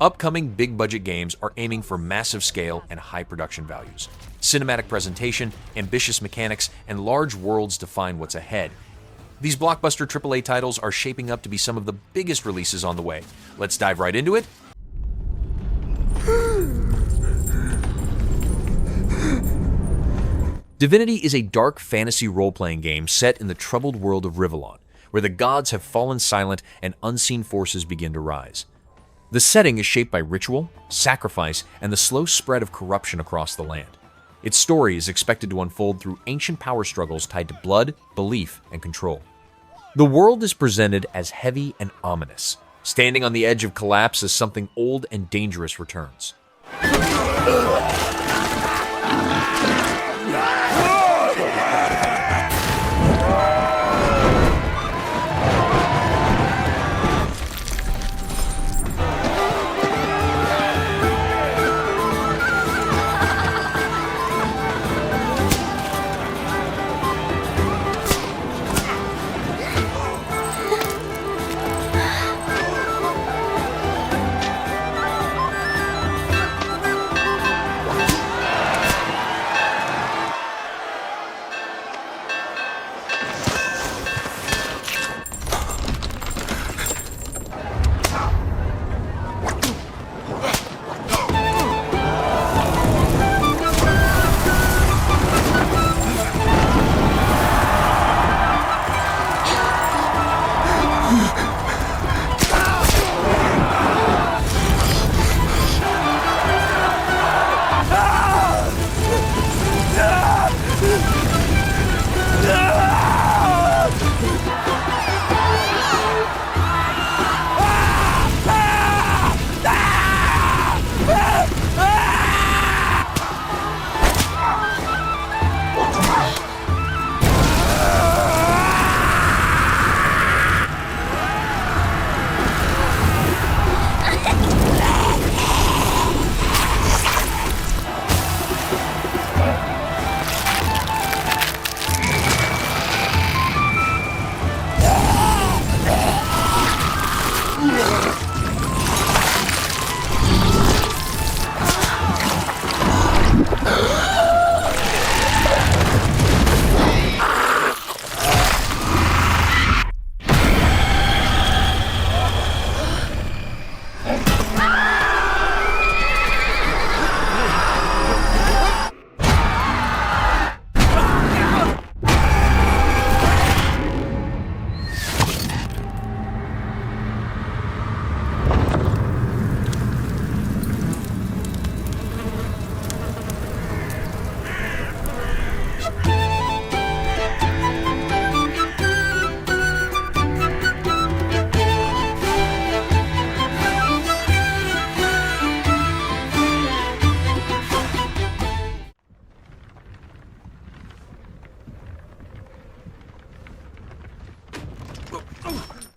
Upcoming big-budget games are aiming for massive scale and high production values. Cinematic presentation, ambitious mechanics, and large worlds define what's ahead. These blockbuster AAA titles are shaping up to be some of the biggest releases on the way. Let's dive right into it. Divinity is a dark fantasy role-playing game set in the troubled world of Rivellon, where the gods have fallen silent and unseen forces begin to rise. The setting is shaped by ritual, sacrifice, and the slow spread of corruption across the land. Its story is expected to unfold through ancient power struggles tied to blood, belief, and control. The world is presented as heavy and ominous, standing on the edge of collapse as something old and dangerous returns.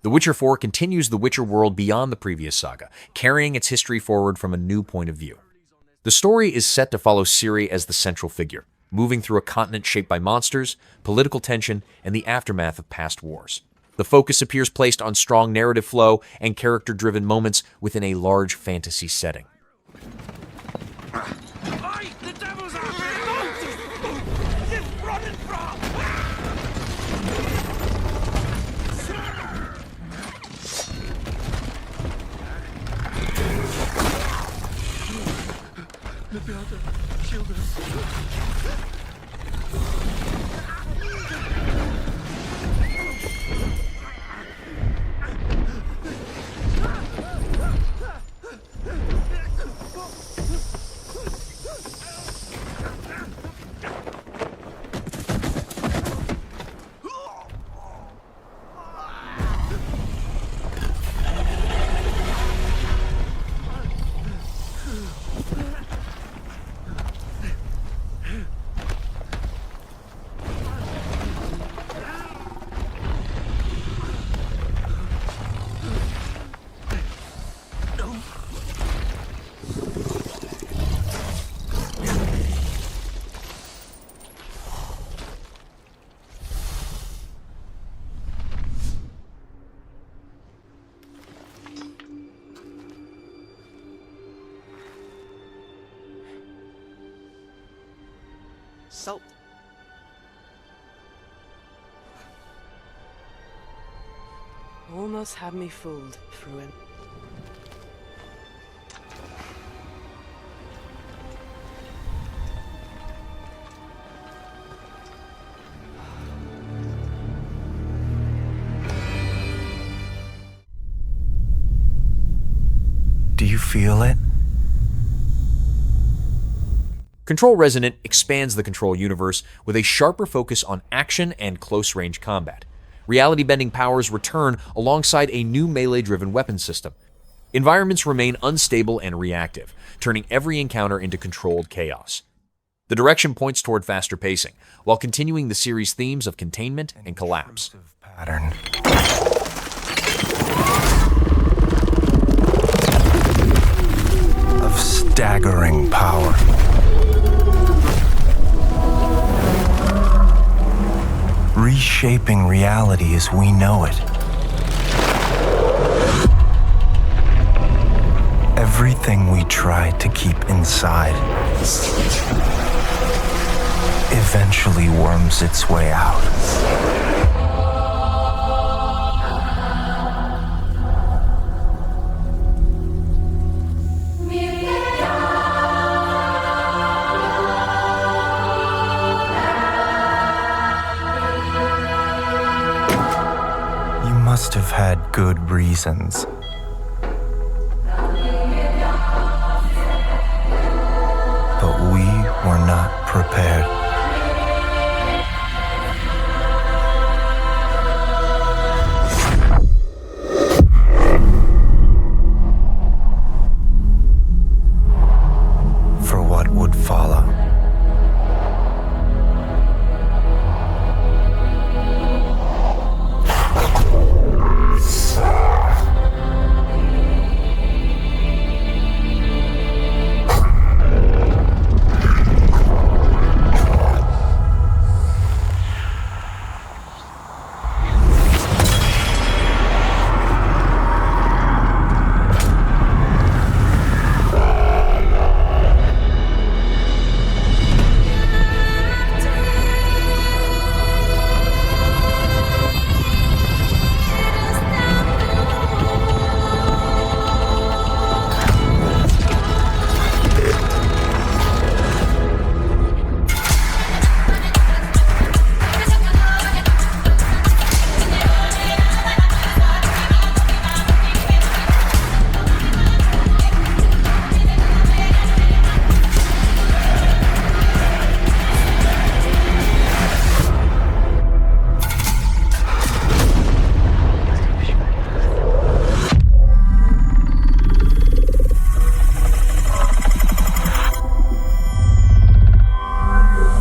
The Witcher 4 continues the Witcher world beyond the previous saga, carrying its history forward from a new point of view. The story is set to follow Ciri as the central figure, moving through a continent shaped by monsters, political tension, and the aftermath of past wars. The focus appears placed on strong narrative flow and character-driven moments within a large fantasy setting. The devil's out there! You're running from! Liberata, shield us. salt. Almost had me fooled, Fruin. Do you feel it? Control Resonant expands the Control universe with a sharper focus on action and close-range combat. Reality-bending powers return alongside a new melee-driven weapon system. Environments remain unstable and reactive, turning every encounter into controlled chaos. The direction points toward faster pacing, while continuing the series' themes of containment and collapse. Pattern. Of staggering power. Reshaping reality as we know it. Everything we tried to keep inside eventually worms its way out. Must have had good reasons. But we were not prepared. For what would follow.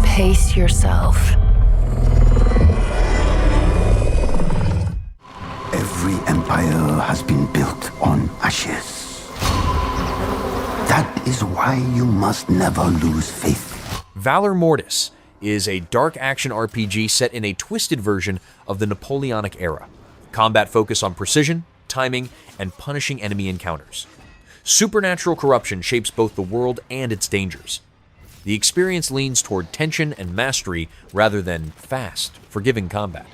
Pace yourself. Every empire has been built on ashes. That is why you must never lose faith. Valor Mortis is a dark action RPG set in a twisted version of the Napoleonic era. Combat focus on precision, timing, and punishing enemy encounters. Supernatural corruption shapes both the world and its dangers. The experience leans toward tension and mastery rather than fast, forgiving combat.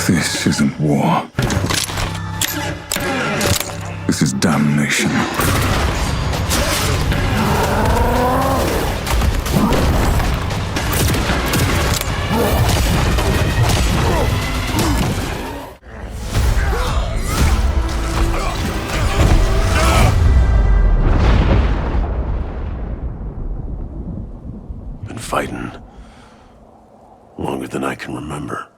This isn't war. This is damnation. Been fighting longer than I can remember.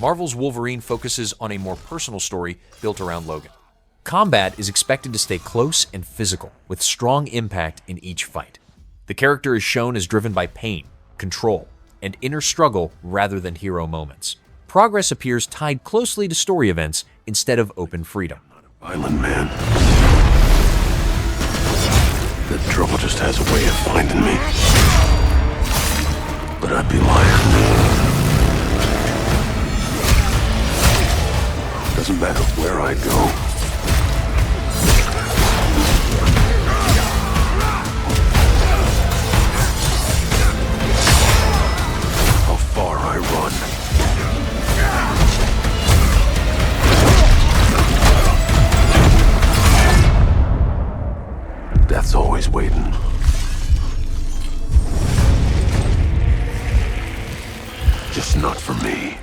Marvel's Wolverine focuses on a more personal story built around Logan. Combat is expected to stay close and physical, with strong impact in each fight. The character is shown as driven by pain, control, and inner struggle rather than hero moments. Progress appears tied closely to story events instead of open freedom. Violent man. The trouble just has a way of finding me. But I'd be lying. doesn't matter where I go. How far I run. Death's always waiting. Just not for me.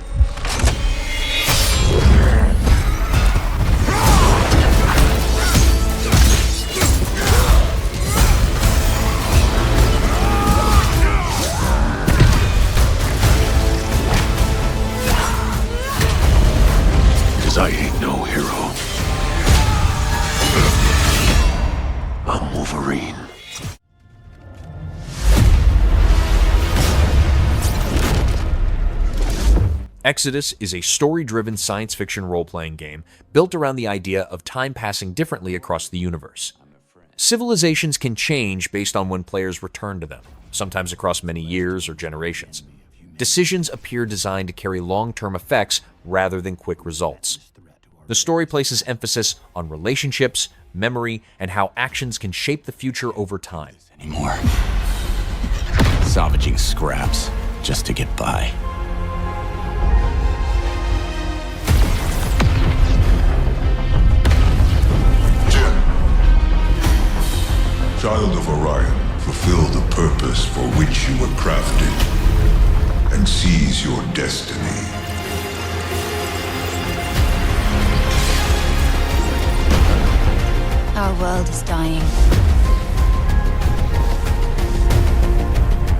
I ain't no hero. I'm Wolverine. Exodus is a story-driven science fiction role-playing game built around the idea of time passing differently across the universe. Civilizations can change based on when players return to them, sometimes across many years or generations. Decisions appear designed to carry long-term effects rather than quick results. The story places emphasis on relationships, memory, and how actions can shape the future over time. Anymore. Salvaging scraps just to get by. Jim, child of Orion, fulfill the purpose for which you were crafted and seize your destiny. Our world is dying.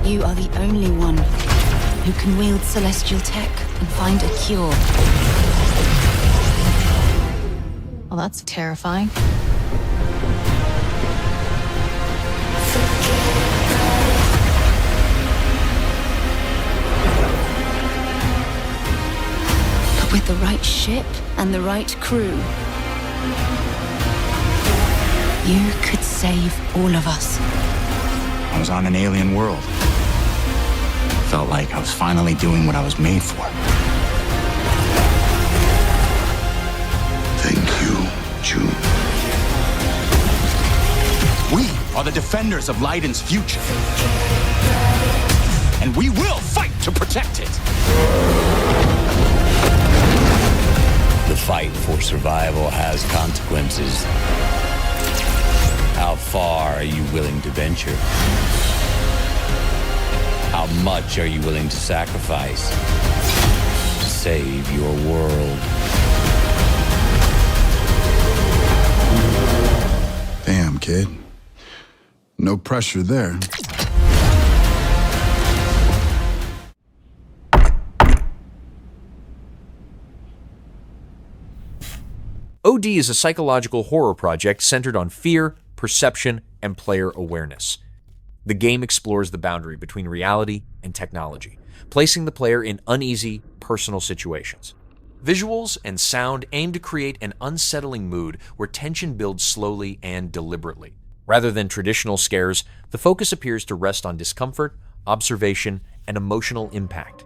You are the only one who can wield celestial tech and find a cure. Well, that's terrifying. But with the right ship and the right crew, you could save all of us. I was on an alien world. Felt like I was finally doing what I was made for. Thank you, June. We are the defenders of Leiden's future. And we will fight to protect it. The fight for survival has consequences. How far are you willing to venture? How much are you willing to sacrifice to save your world? Damn, kid. No pressure there. OD is a psychological horror project centered on fear, perception, and player awareness. The game explores the boundary between reality and technology, placing the player in uneasy, personal situations. Visuals and sound aim to create an unsettling mood where tension builds slowly and deliberately. Rather than traditional scares, the focus appears to rest on discomfort, observation, and emotional impact.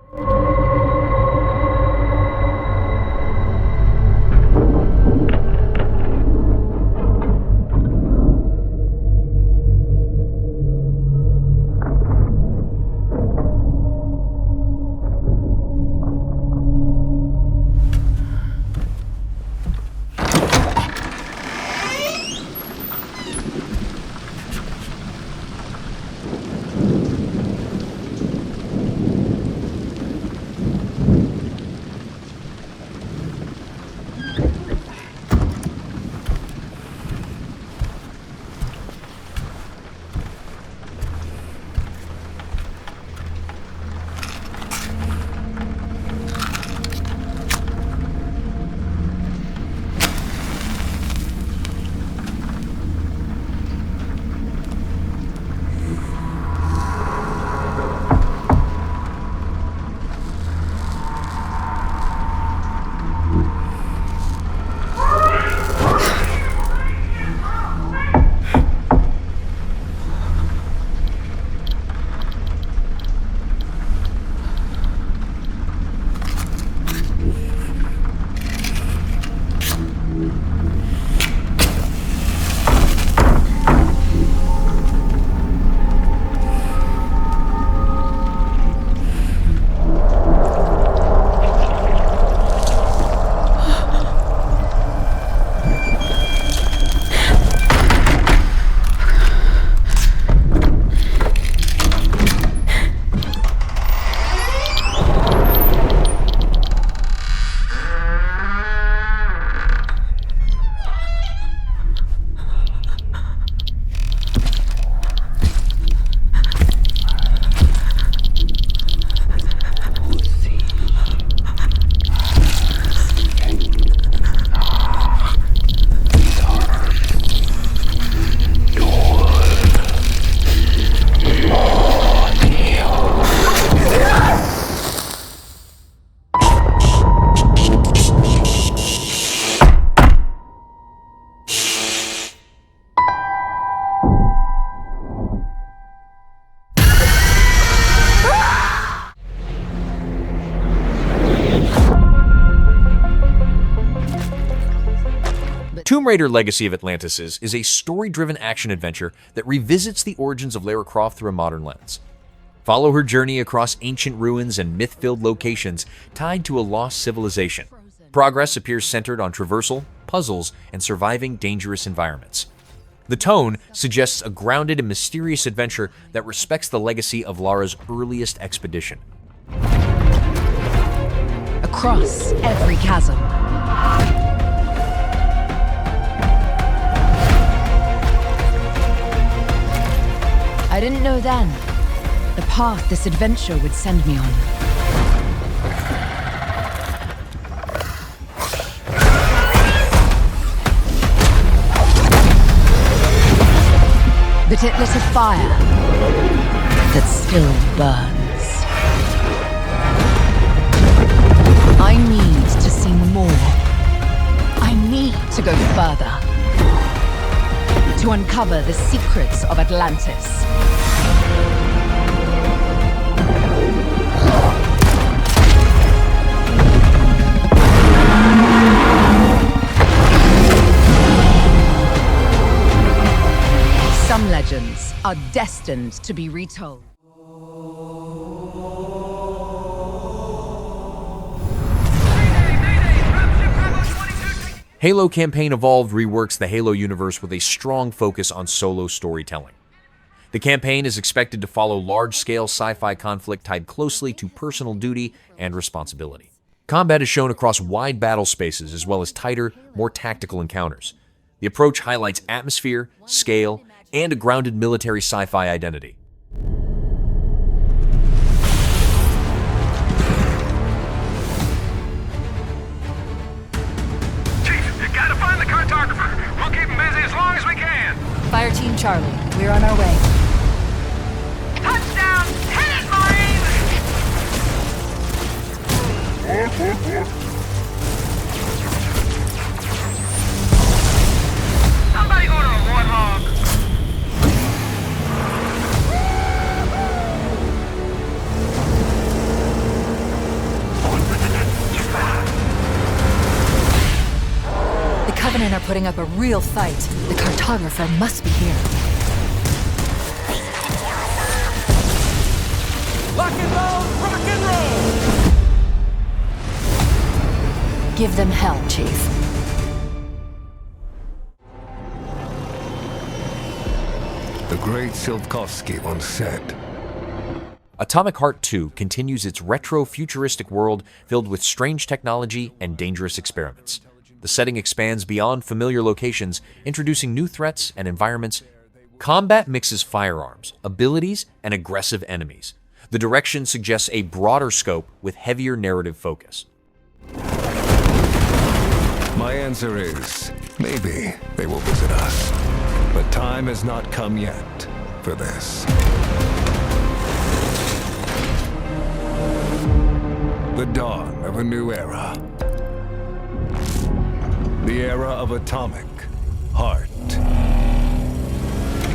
Tomb Raider Legacy of Atlantis is a story-driven action-adventure that revisits the origins of Lara Croft through a modern lens. Follow her journey across ancient ruins and myth-filled locations tied to a lost civilization. Progress appears centered on traversal, puzzles, and surviving dangerous environments. The tone suggests a grounded and mysterious adventure that respects the legacy of Lara's earliest expedition. Across every chasm. I didn't know then the path this adventure would send me on. But it lit a fire that still burns. I need to see more. I need to go further. To uncover the secrets of Atlantis. Some legends are destined to be retold. Halo Campaign Evolved reworks the Halo universe with a strong focus on solo storytelling. The campaign is expected to follow large-scale sci-fi conflict tied closely to personal duty and responsibility. Combat is shown across wide battle spaces as well as tighter, more tactical encounters. The approach highlights atmosphere, scale, and a grounded military sci-fi identity. We'll keep him busy as long as we can. Fire Team Charlie, we're on our way. Touchdown! Hit it, Marines! Somebody go to a warthog. The Covenant are putting up a real fight. The cartographer must be here. Lock and load, rock and roll! Give them hell, Chief. The great Silkovsky once said, Atomic Heart 2 continues its retro-futuristic world filled with strange technology and dangerous experiments. The setting expands beyond familiar locations, introducing new threats and environments. Combat mixes firearms, abilities, and aggressive enemies. The direction suggests a broader scope with heavier narrative focus. my answer is, maybe they will visit us. But time has not come yet for this. The dawn of a new era. The era of Atomic Heart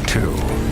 2.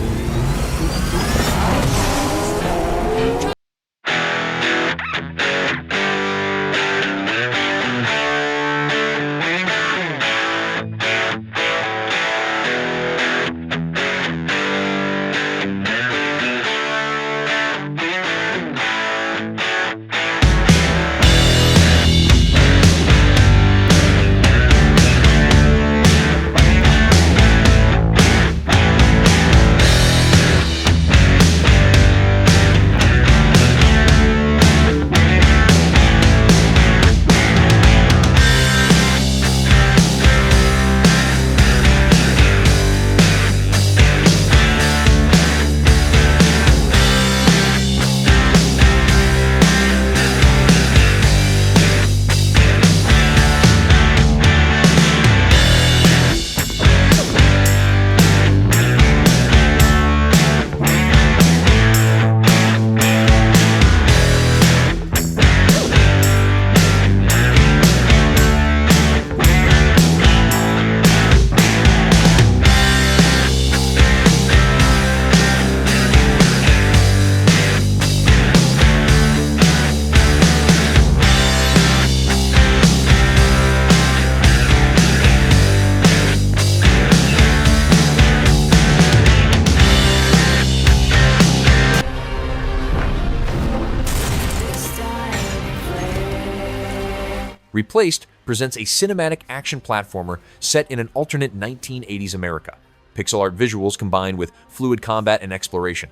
Replaced presents a cinematic action platformer set in an alternate 1980s America. Pixel art visuals combined with fluid combat and exploration.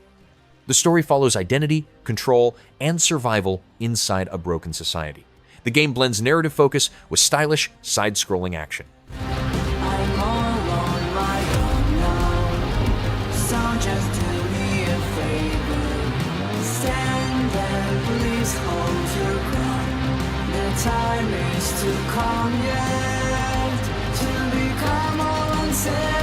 The story follows identity, control, and survival inside a broken society. The game blends narrative focus with stylish, side-scrolling action. I'm all on my own now, so just do me a favor. Stand and please hold your ground. The time is to come yet, to become all savior.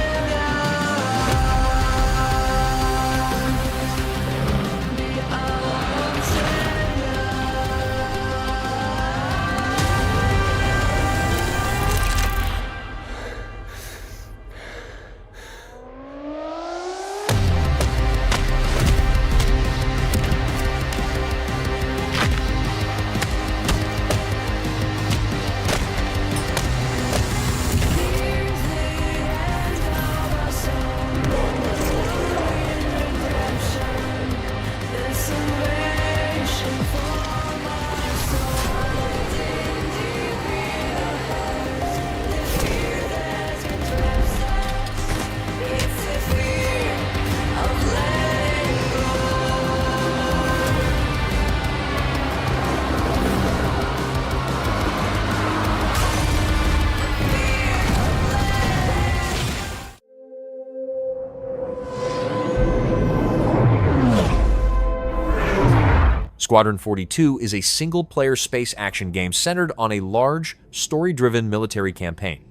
Squadron 42 is a single-player space action game centered on a large, story-driven military campaign.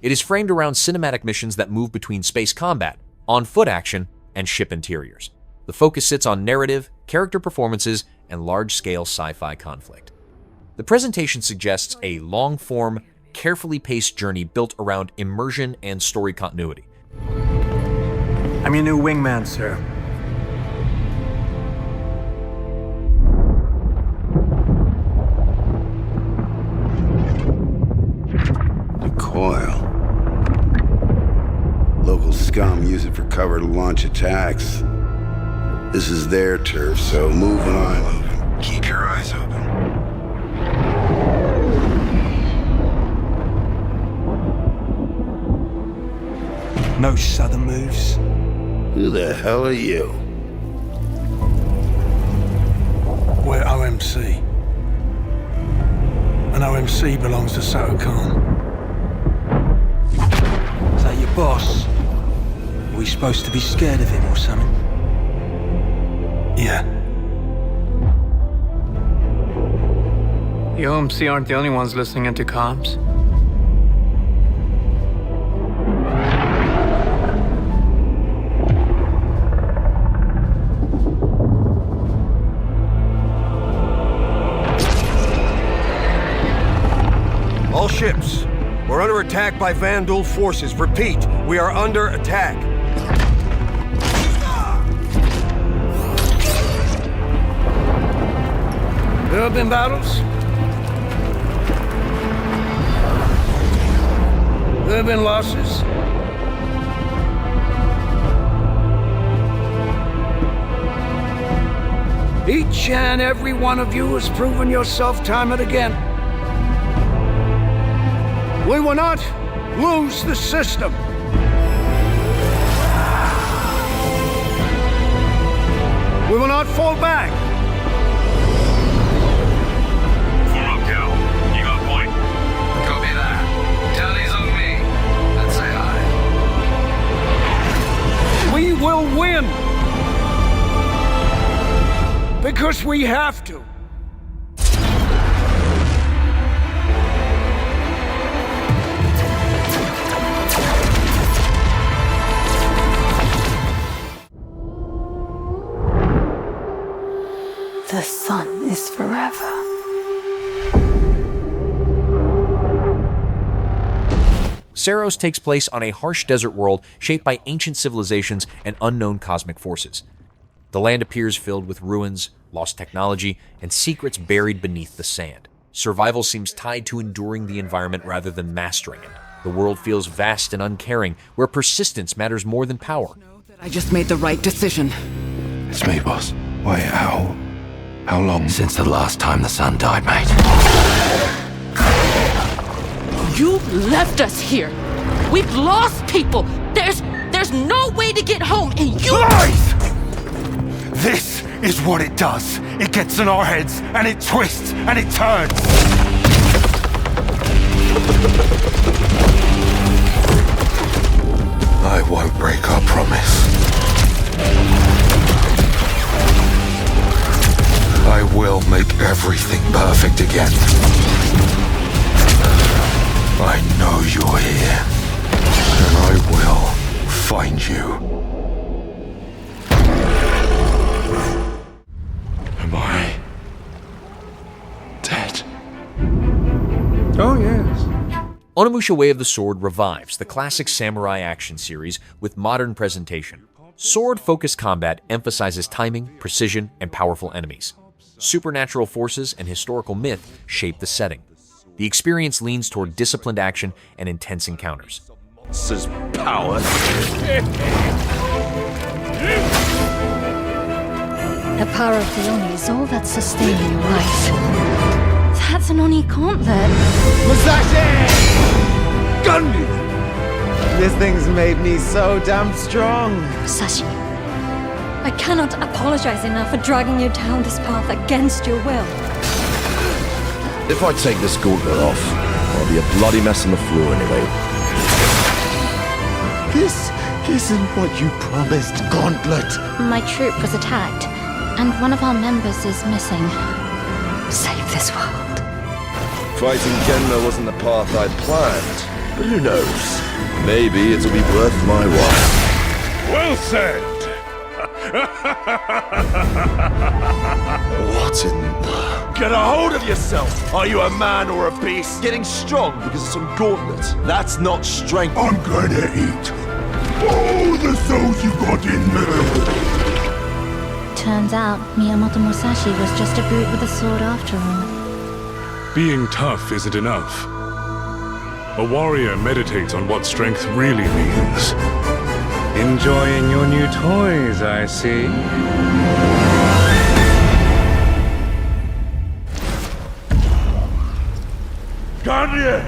It is framed around cinematic missions that move between space combat, on-foot action, and ship interiors. The focus sits on narrative, character performances, and large-scale sci-fi conflict. The presentation suggests a long-form, carefully paced journey built around immersion and story continuity. I'm your new wingman, sir. Coil. Local scum use it for cover to launch attacks. This is their turf, so move when I'm moving. Keep your eyes open. No sudden moves. Who the hell are you? We're OMC. And OMC belongs to Saros. Is that your boss? Are we supposed to be scared of him or something? Yeah. The OMC aren't the only ones listening into comms. All ships. We're under attack by Vandal forces. Repeat, we are under attack. There have been battles. There have been losses. Each and every one of you has proven yourself time and again. We will not lose the system. We will not fall back. Form up, Cal. You got a point. Copy that. Tally's on me. Let's say hi. We will win. Because we have to. The sun is forever. Saros takes place on a harsh desert world shaped by ancient civilizations and unknown cosmic forces. The land appears filled with ruins, lost technology, and secrets buried beneath the sand. Survival seems tied to enduring the environment rather than mastering it. The world feels vast and uncaring, where persistence matters more than power. I just made the right decision. It's me, boss. Wait, how long? Since the last time the sun died, mate. You left us here. We've lost people. There's no way to get home, and you... Lies! This is what it does. It gets in our heads, and it twists, and it turns. I won't break our promise. I will make everything perfect again. I know you're here, and I will find you. Am I dead? Oh, yes. Onimusha Way of the Sword revives the classic samurai action series with modern presentation. Sword-focused combat emphasizes timing, precision, and powerful enemies. Supernatural forces and historical myth shape the setting. The experience leans toward disciplined action and intense encounters. Says power. The power of the Oni is all that's sustaining your life. That's an Oni gauntlet. Musashi! Gun me! This thing's made me so damn strong. Musashi, I cannot apologize enough for dragging you down this path against your will. If I take this gauntlet off, I'll be a bloody mess on the floor anyway. This isn't what you promised, Gauntlet. My troop was attacked, and one of our members is missing. Save this world. Fighting Genma wasn't the path I'd planned, but who knows? Maybe it'll be worth my while. Well said! What in the... Get a hold of yourself! Are you a man or a beast? Getting strong because of some gauntlet. That's not strength. I'm gonna eat all the souls you got in there. Turns out, Miyamoto Musashi was just a brute with a sword after all. Being tough isn't enough. A warrior meditates on what strength really means. Enjoying your new toys, I see. Guardian!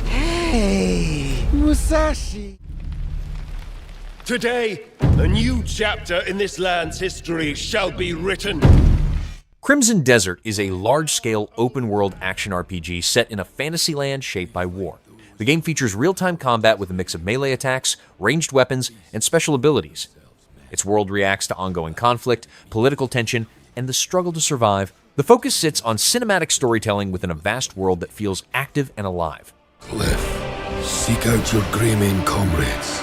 Hey, Musashi. Today, a new chapter in this land's history shall be written. Crimson Desert is a large-scale open-world action RPG set in a fantasy land shaped by war. The game features real-time combat with a mix of melee attacks, ranged weapons, and special abilities. Its world reacts to ongoing conflict, political tension, and the struggle to survive. The focus sits on cinematic storytelling within a vast world that feels active and alive. Cliff, seek out your Greymane comrades.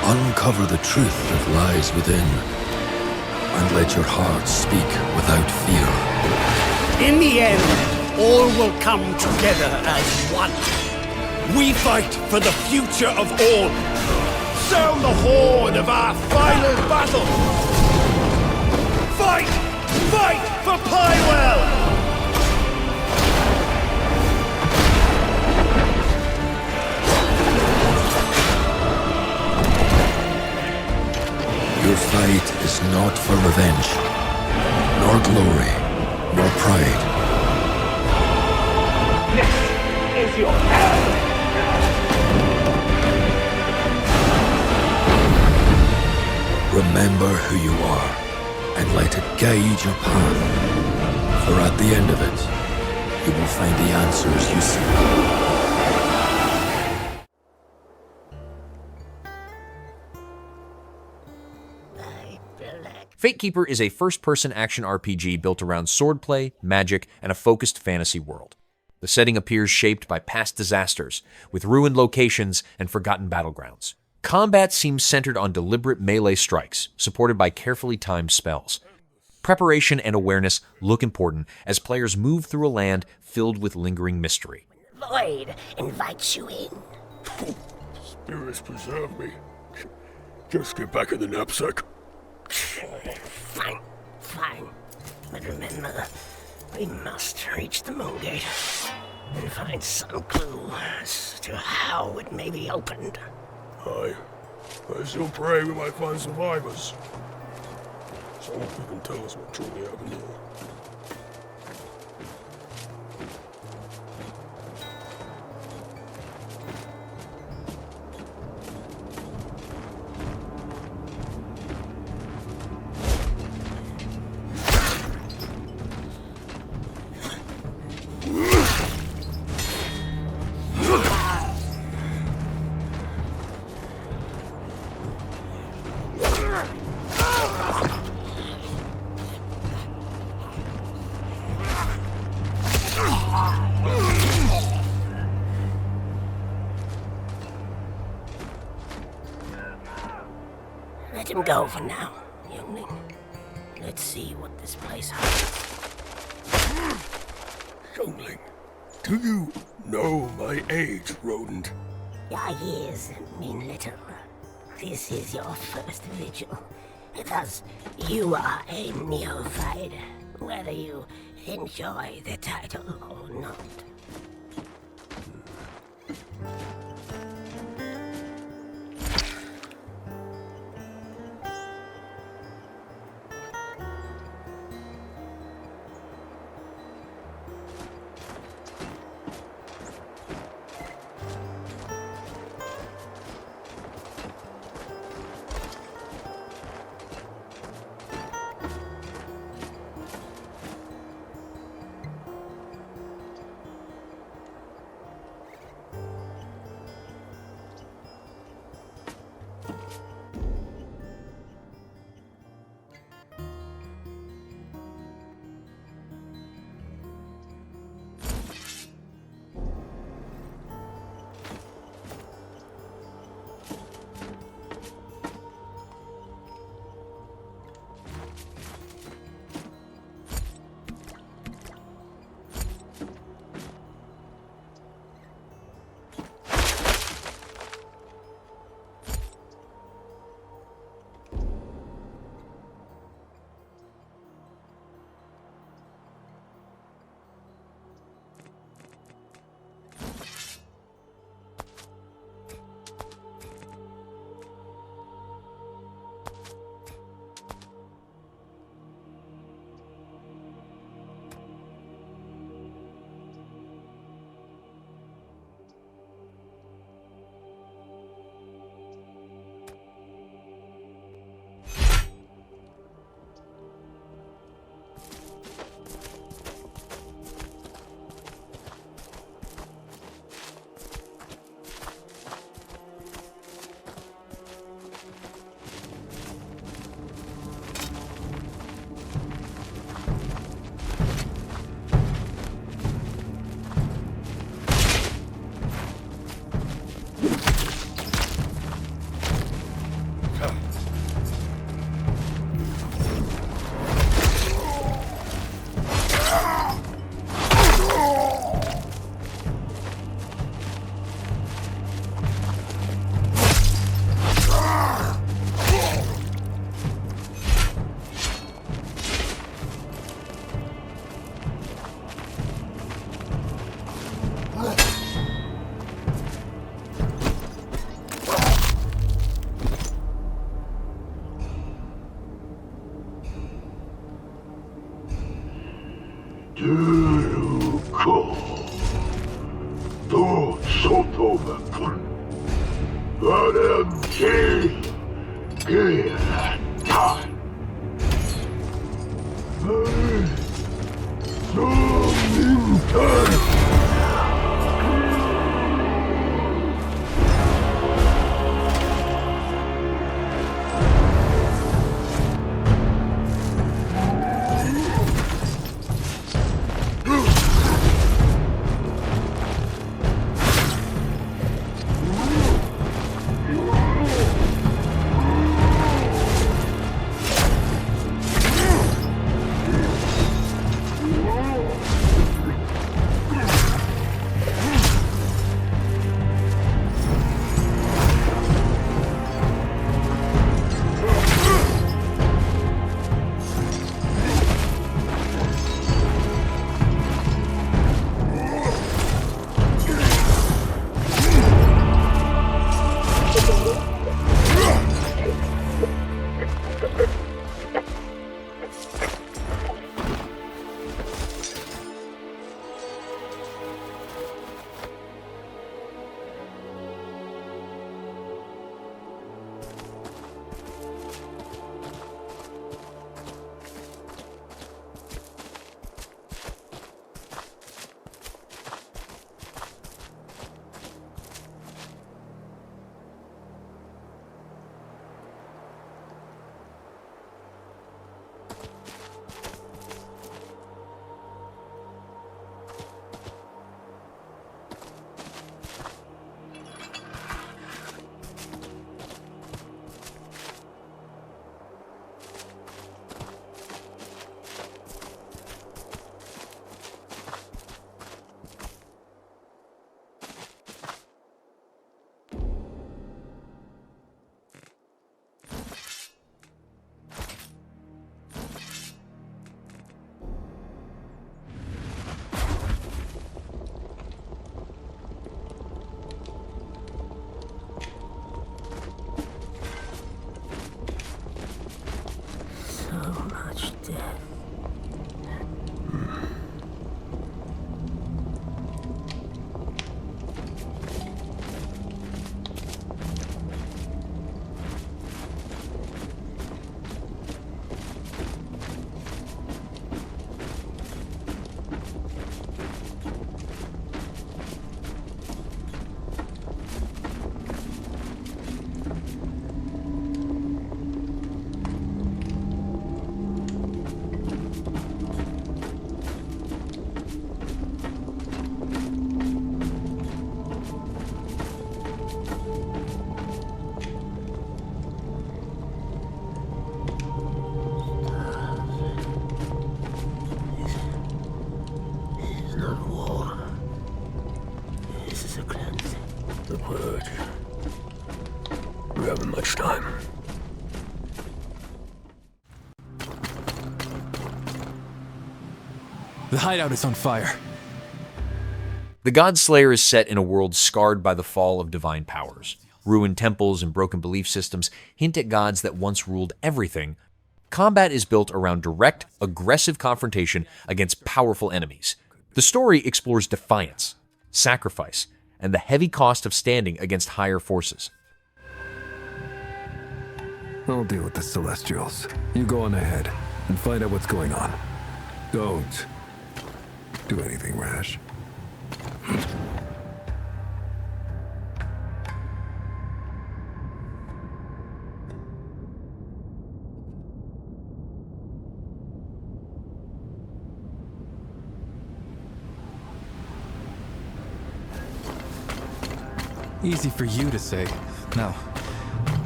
Uncover the truth that lies within. And let your heart speak without fear. In the end, all will come together as one. We fight for the future of all. Sound the horn of our final battle. Fight! Fight for Pywell! Your fight is not for revenge, nor glory, nor pride. This is your hell! Remember who you are, and let it guide your path. For at the end of it, you will find the answers you seek. Fatekeeper is a first-person action RPG built around swordplay, magic, and a focused fantasy world. The setting appears shaped by past disasters, with ruined locations and forgotten battlegrounds. Combat seems centered on deliberate melee strikes, supported by carefully timed spells. Preparation and awareness look important as players move through a land filled with lingering mystery. Lloyd invites you in. Spirits preserve me. Just get back in the knapsack. Fine, fine. But remember, we must reach the moon gate and find some clue as to how it may be opened. I still pray we might find survivors. Someone who can tell us what truly happened here. Let him go for now, youngling. Let's see what this place holds. Youngling, do you know my age, rodent? Your years mean little. This is your first vigil. Thus, you are a neophyte, whether you enjoy the title or not. much death. The hideout is on fire. The Godslayer is set in a world scarred by the fall of divine powers. Ruined temples and broken belief systems hint at gods that once ruled everything. Combat is built around direct, aggressive confrontation against powerful enemies. The story explores defiance, sacrifice, and the heavy cost of standing against higher forces. I'll deal with the Celestials. You go on ahead and find out what's going on. Don't do anything rash. Easy for you to say. Now,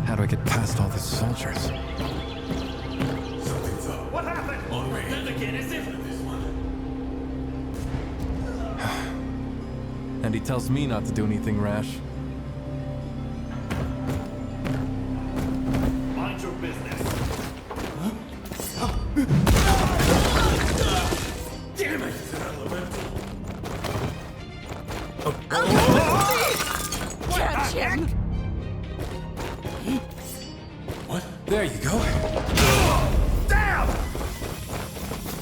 how do I get past all the soldiers? Something's up. What happened? On range. Then again, is it? And he tells me not to do anything rash. Mind your business. Damn it! It's an elemental. What? There you go. Damn!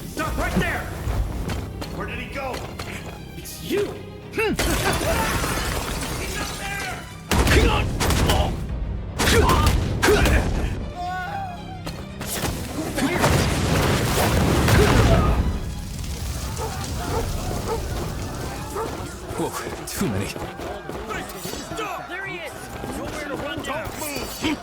Stop right there! Where did he go? It's you! He's up there! Whoa, too many. Stop! There he is! Nowhere to run down! Don't move!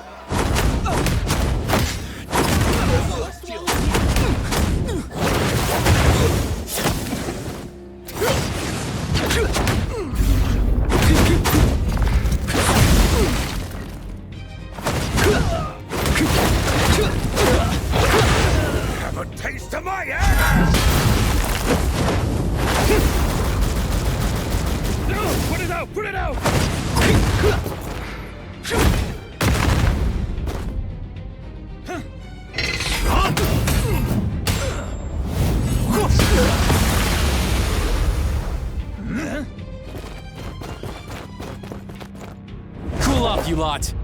Have a taste of my ass! No! Put it out! Put it out! Cool off, you lot.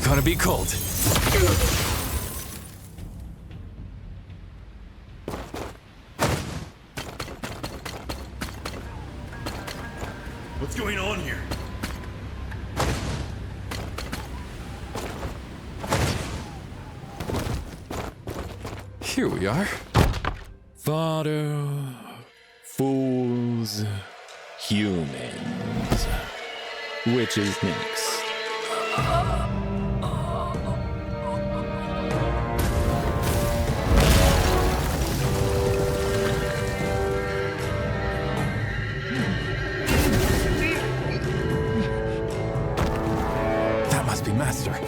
Gonna be cold. What's going on here? Here we are. Fodder, fools, humans. Which is next? That must be Master.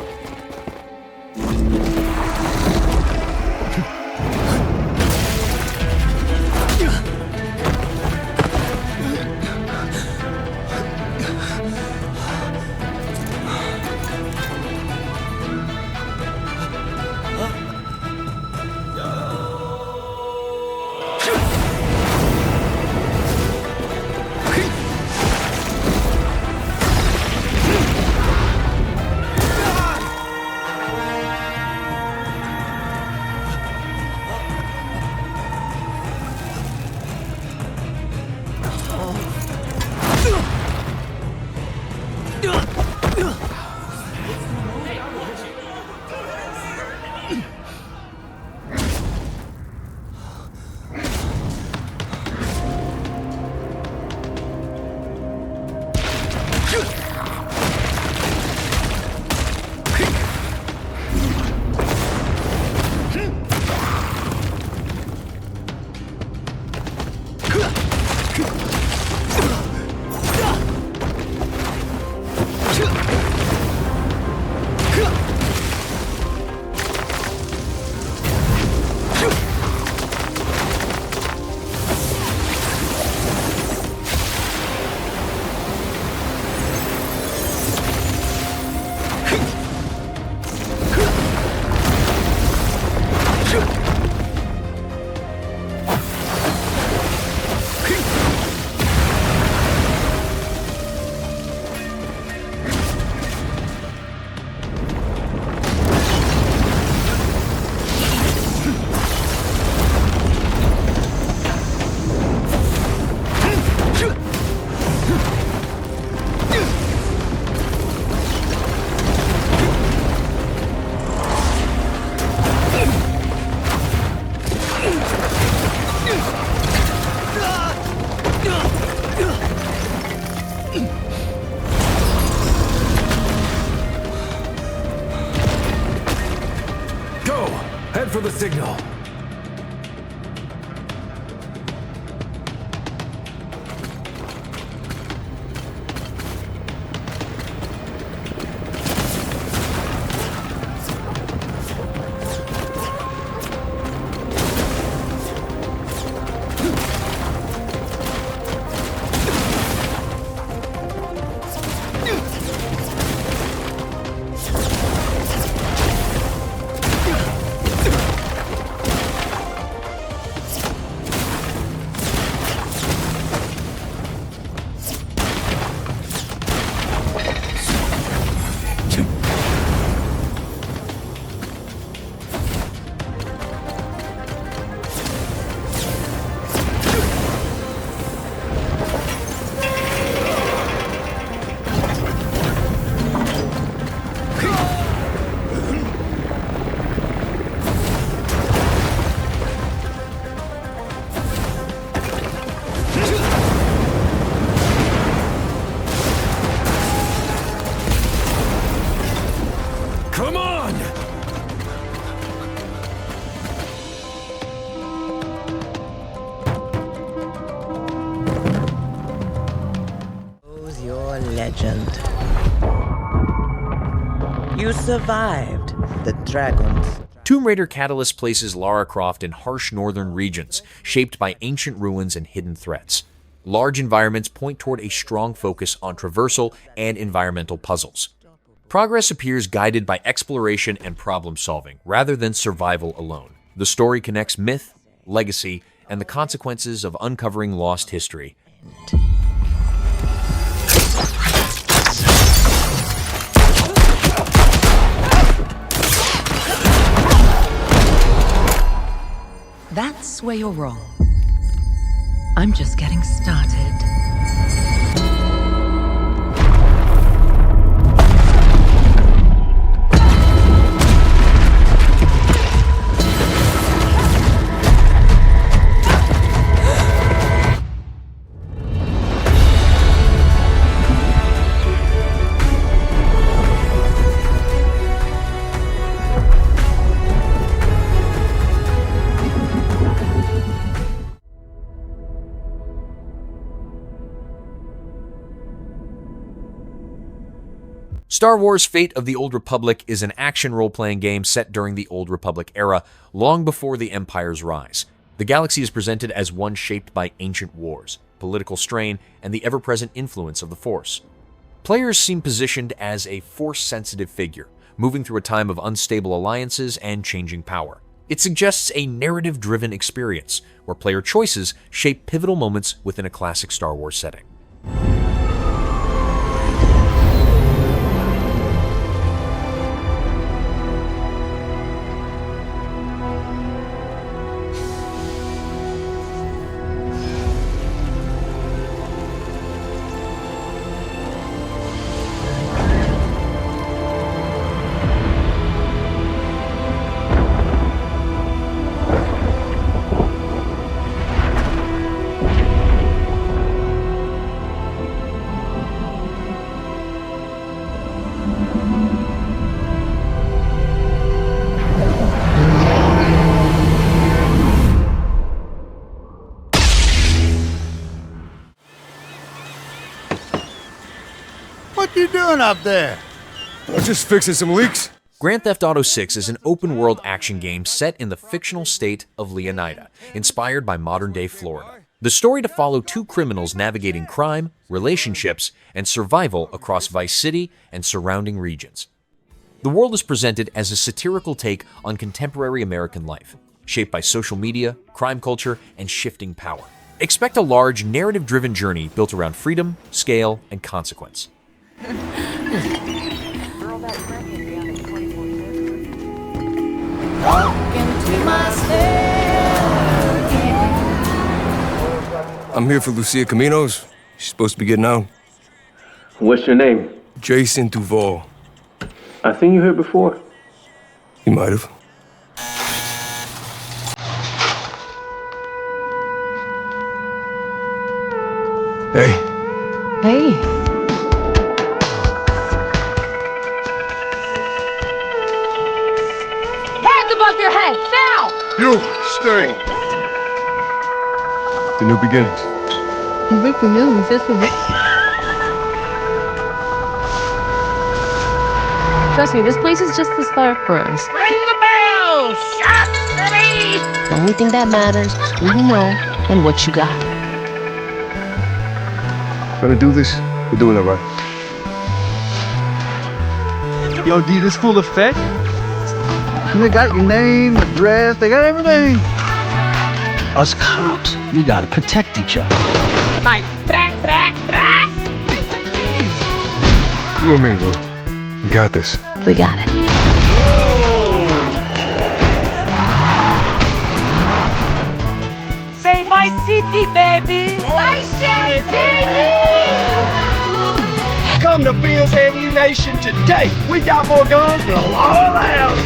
For the signal. Legend. You survived the dragons. Tomb Raider Catalyst places Lara Croft in harsh northern regions, shaped by ancient ruins and hidden threats. Large environments point toward a strong focus on traversal and environmental puzzles. Progress appears guided by exploration and problem-solving, rather than survival alone. The story connects myth, legacy, and the consequences of uncovering lost history. That's where you're wrong. I'm just getting started. Star Wars Fate of the Old Republic is an action role-playing game set during the Old Republic era, long before the Empire's rise. The galaxy is presented as one shaped by ancient wars, political strain, and the ever-present influence of the Force. Players seem positioned as a Force-sensitive figure, moving through a time of unstable alliances and changing power. It suggests a narrative-driven experience, where player choices shape pivotal moments within a classic Star Wars setting. doing up there? Just fixing some leaks. Grand Theft Auto 6 is an open-world action game set in the fictional state of Leonida, inspired by modern-day Florida. The story to follow two criminals navigating crime, relationships, and survival across Vice City and surrounding regions. The world is presented as a satirical take on contemporary American life, shaped by social media, crime culture, and shifting power. Expect a large, narrative-driven journey built around freedom, scale, and consequence. I'm here for Lucia Caminos. She's supposed to be getting out. What's your name? Jason Duval. I seen you here before. You might have. Hey. Hey. Hands above your head, now! You, stay. The new beginnings. Breaking news, this is Trust me, this place is just the start for us. Ring the bell! Shot City! The only thing that matters is who you know and what you got. Gonna do this? We're doing it right. Yo, D, this full effect? They got your name, address, they got everything. Us cops, we gotta protect each other. Like, track. You and me, bro. We got this. We got it. Save my city, baby! My city! Come to Bill's Ammunition today. We got more guns than a lot of lambs.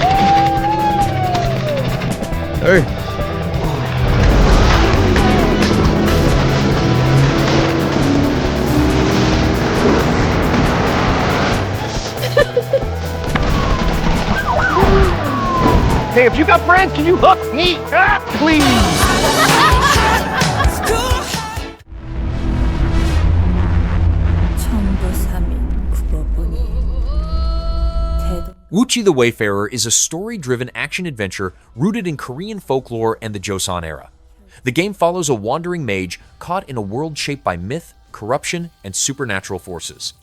Hey. Hey, if you got friends, can you hook me up, please? Woochi the Wayfarer is a story-driven action-adventure rooted in Korean folklore and the Joseon era. The game follows a wandering mage caught in a world shaped by myth, corruption, and supernatural forces.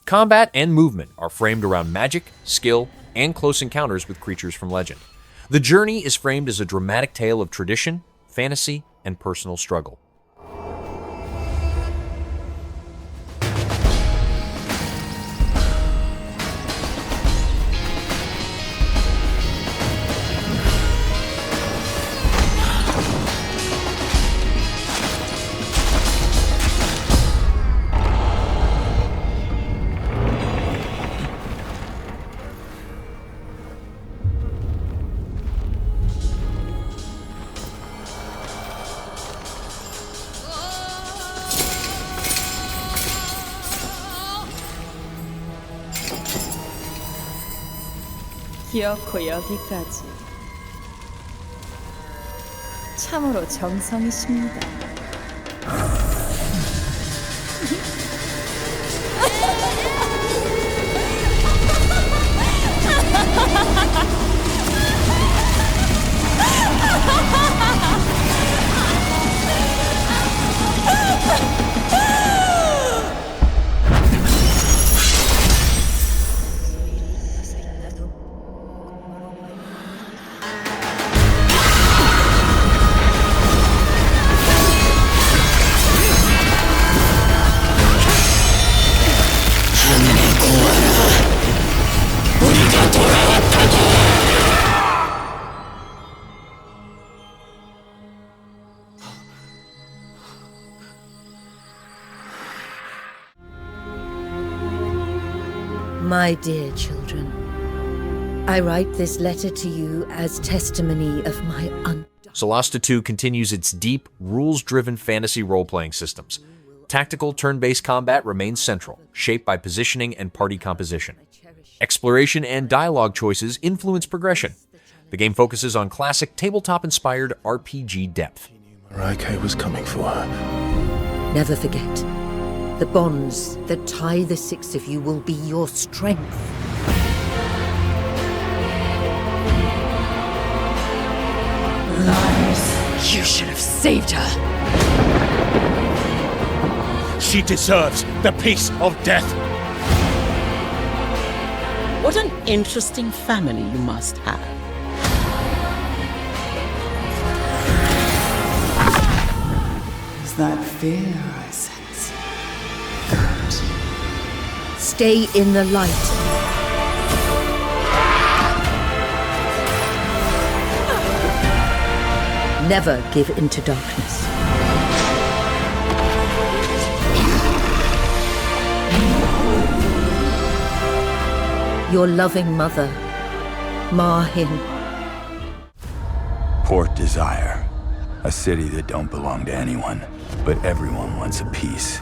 Combat and movement are framed around magic, skill, and close encounters with creatures from legend. The journey is framed as a dramatic tale of tradition, fantasy, and personal struggle. 기어코 여기까지. 참으로 정성이십니다. My dear children, I write this letter to you as testimony of my Solasta 2 continues its deep, rules-driven fantasy role-playing systems. Tactical turn-based combat remains central, shaped by positioning and party composition. Exploration and dialogue choices influence progression. The game focuses on classic tabletop-inspired RPG depth. Raike was coming for her. Never forget, The bonds that tie the six of you will be your strength. Lies. You should have saved her. She deserves the peace of death. What an interesting family you must have. Is that fear I sense? Good. Stay in the light. Never give into darkness. Your loving mother, Mahin. Port Desire. A city that don't belong to anyone, but everyone wants a piece.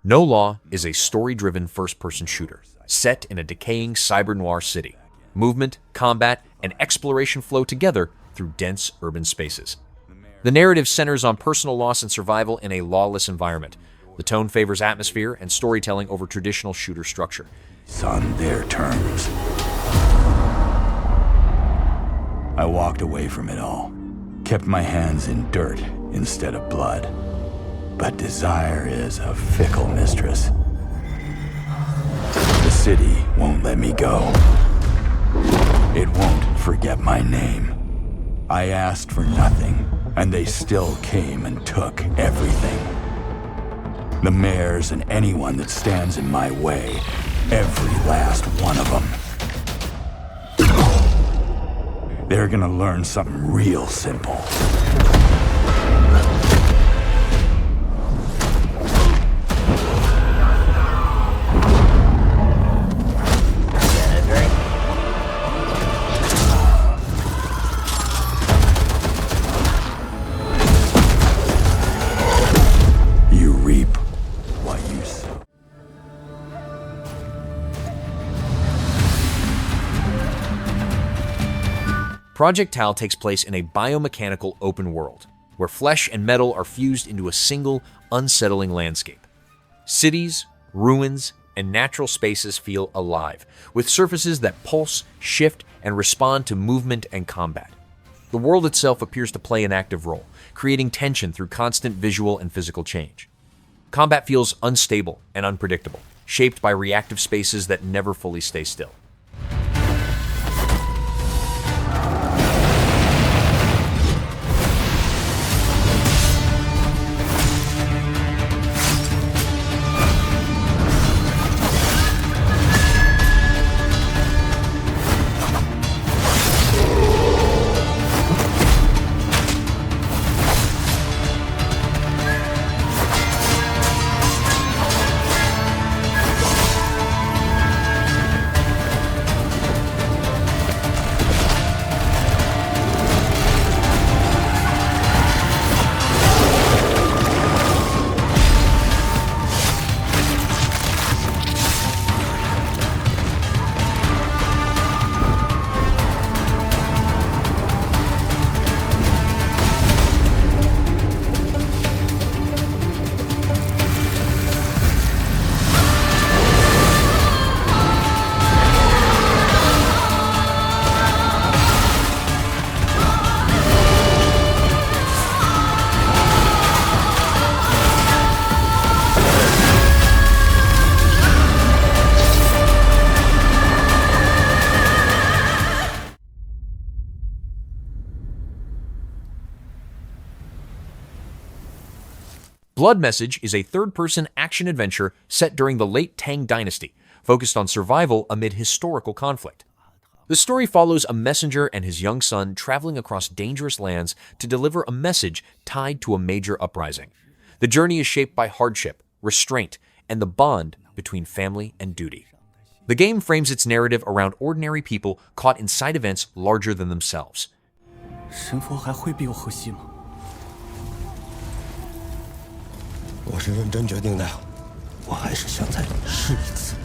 No Law is a story-driven first-person shooter, set in a decaying cyber-noir city. Movement, combat, and exploration flow together through dense urban spaces. The narrative centers on personal loss and survival in a lawless environment. The tone favors atmosphere and storytelling over traditional shooter structure. It's on their terms. I walked away from it all. Kept my hands in dirt instead of blood. But desire is a fickle mistress. The city won't let me go. It won't forget my name. I asked for nothing, and they still came and took everything. The mayors and anyone that stands in my way, every last one of them. They're gonna learn something real simple. You reap what you sow. Project Tal takes place in a biomechanical open world, where flesh and metal are fused into a single, unsettling landscape. Cities, ruins, and natural spaces feel alive, with surfaces that pulse, shift, and respond to movement and combat. The world itself appears to play an active role, creating tension through constant visual and physical change. Combat feels unstable and unpredictable, shaped by reactive spaces that never fully stay still. Blood Message is a third-person action-adventure set during the late Tang Dynasty, focused on survival amid historical conflict. The story follows a messenger and his young son traveling across dangerous lands to deliver a message tied to a major uprising. The journey is shaped by hardship, restraint, and the bond between family and duty. The game frames its narrative around ordinary people caught in side events larger than themselves. 神佛还会比我和稀吗？ 我是认真决定的，我还是想再试一次。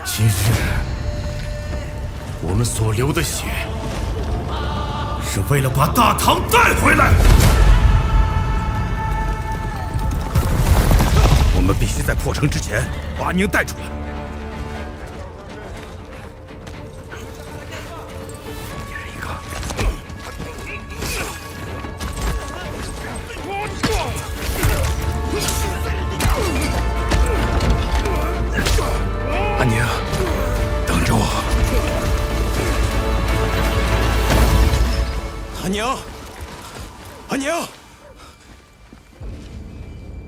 今日我们所流的血，是为了把大唐带回来。们必须在破城之前把阿宁带出来。阿宁，等着我。阿宁，阿宁，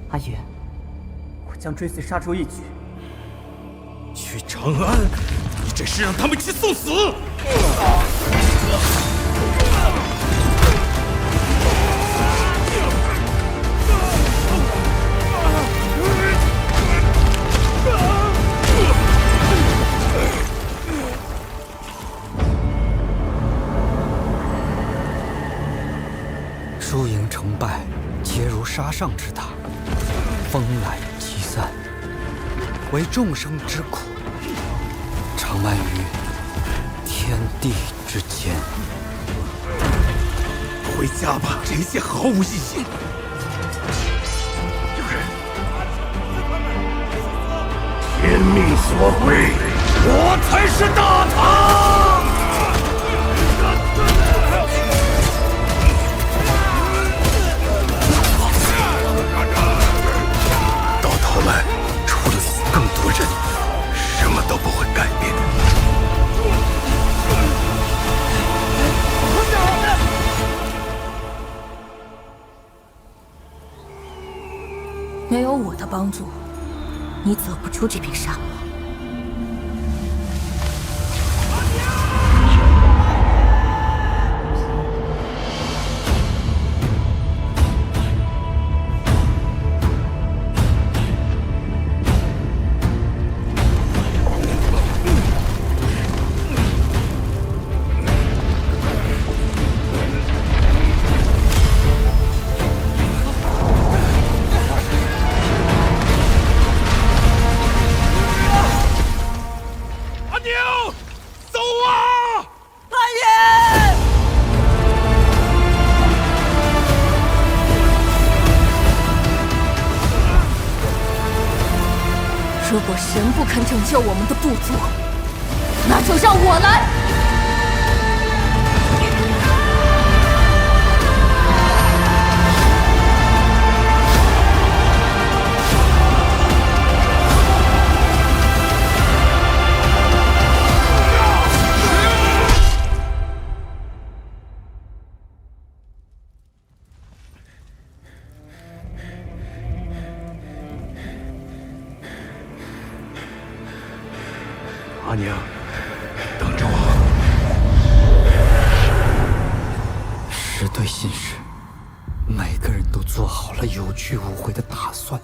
阿爷，我将追随杀出一举。去长安，你这是让他们去送死！输赢成败，皆如沙上之塔，风来即散，为众生之苦，长漫于天地之间。回家吧，这一切毫无意义。有人，天命所归，我才是大唐。后来，除了死更多人，什么都不会改变。没有我的帮助，你走不出这片沙漠。如果神不肯拯救我们的部族，那就让我来。阿宁，等着我。十对信使，每个人都做好了有去无回的打算。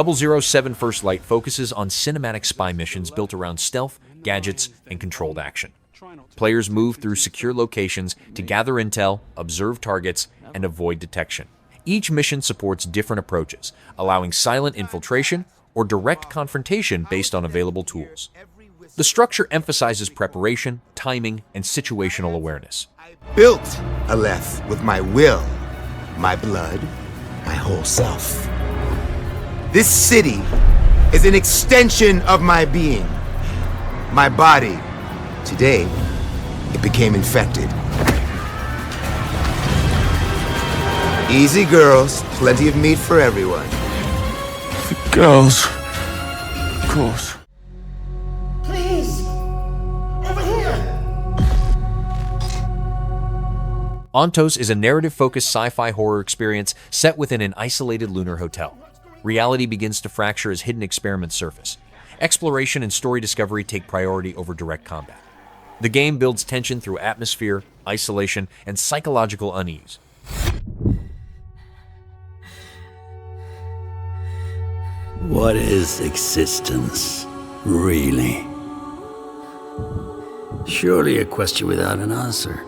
.007 First Light focuses on cinematic spy missions built around stealth, gadgets, and controlled action. Players move through secure locations to gather intel, observe targets, and avoid detection. Each mission supports different approaches, allowing silent infiltration or direct confrontation based on available tools. The structure emphasizes preparation, timing, and situational awareness. Built Aleph with my will, my blood, my whole self. This city is an extension of my being. My body. Today, it became infected. Easy, girls. Plenty of meat for everyone. The girls. Of course. Please! Over here! Ontos is a narrative-focused sci-fi horror experience set within an isolated lunar hotel. Reality begins to fracture as hidden experiments surface. exploration and story discovery take priority over direct combat. The game builds tension through atmosphere, isolation, and psychological unease. What is existence, really? Surely a question without an answer.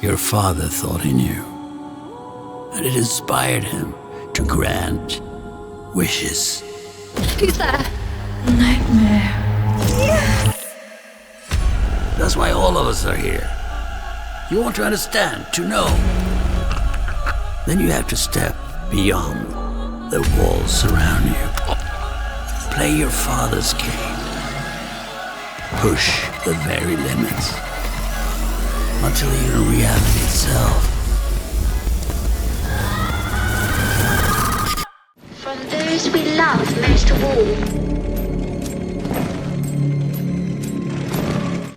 Your father thought he knew, and it inspired him to grant wishes. Who's there? Nightmare. Yes! That's why all of us are here. You want to understand, to know. Then you have to step beyond the walls surround you. Play your father's game. Push the very limits. Until even reality itself. From those we love most of all.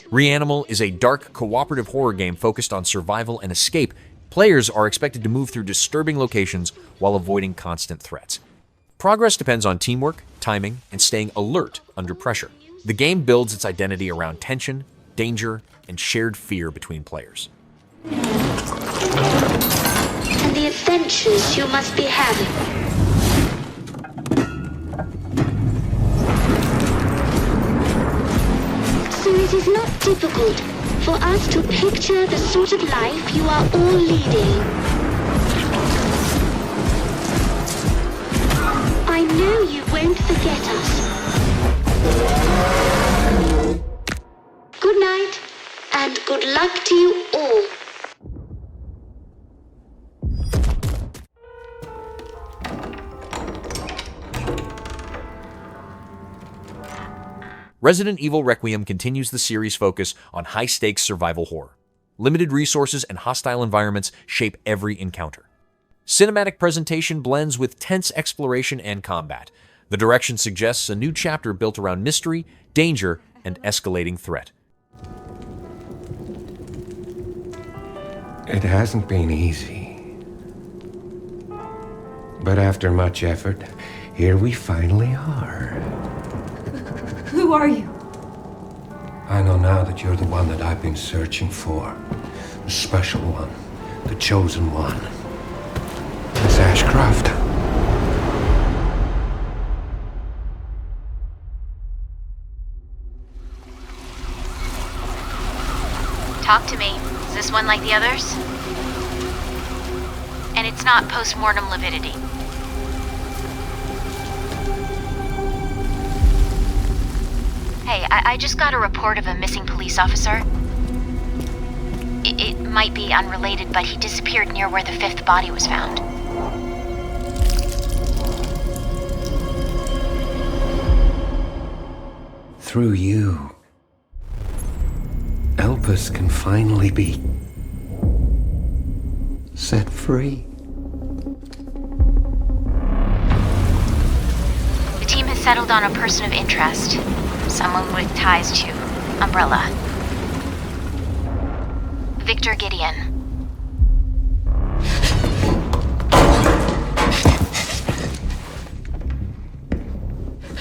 Reanimal is a dark, cooperative horror game focused on survival and escape. Players are expected to move through disturbing locations while avoiding constant threats. Progress depends on teamwork, timing, and staying alert under pressure. The game builds its identity around tension, danger, and shared fear between players. And the adventures you must be having. So it is not difficult for us to picture the sort of life you are all leading. I know you won't forget us. Good night, and good luck to you all. Resident Evil Requiem continues the series' focus on high-stakes survival horror. Limited resources and hostile environments shape every encounter. Cinematic presentation blends with tense exploration and combat. The direction suggests a new chapter built around mystery, danger, and escalating threat. It hasn't been easy. But after much effort, here we finally are. Who are you? I know now that you're the one that I've been searching for. The special one. The chosen one. Miss Ashcroft. Talk to me. Is this one like the others? And it's not post-mortem lividity. Hey, I just got a report of a missing police officer. It might be unrelated, but he disappeared near where the 5th body was found. Through you, Elpis can finally be set free. The team has settled on a person of interest. Someone with ties to Umbrella. Victor Gideon.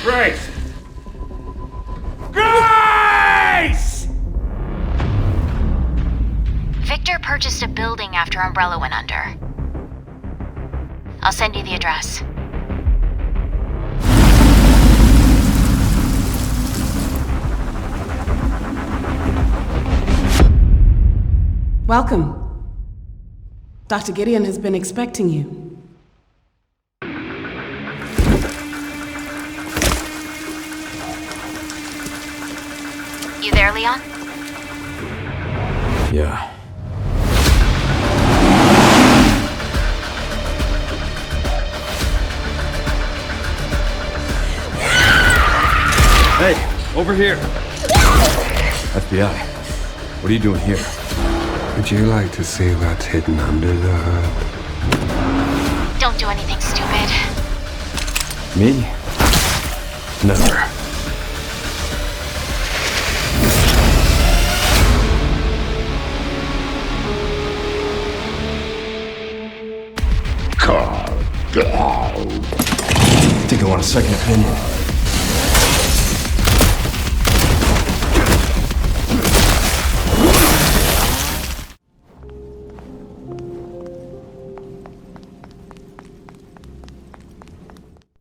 Grace! Grace! Victor purchased a building after Umbrella went under. I'll send you the address. Welcome. Dr. Gideon has been expecting you. You there, Leon? Yeah. Hey, over here. FBI. What are you doing here? Would you like to see what's hidden under the hood? Don't do anything stupid. Me? Never. Think I want to second opinion.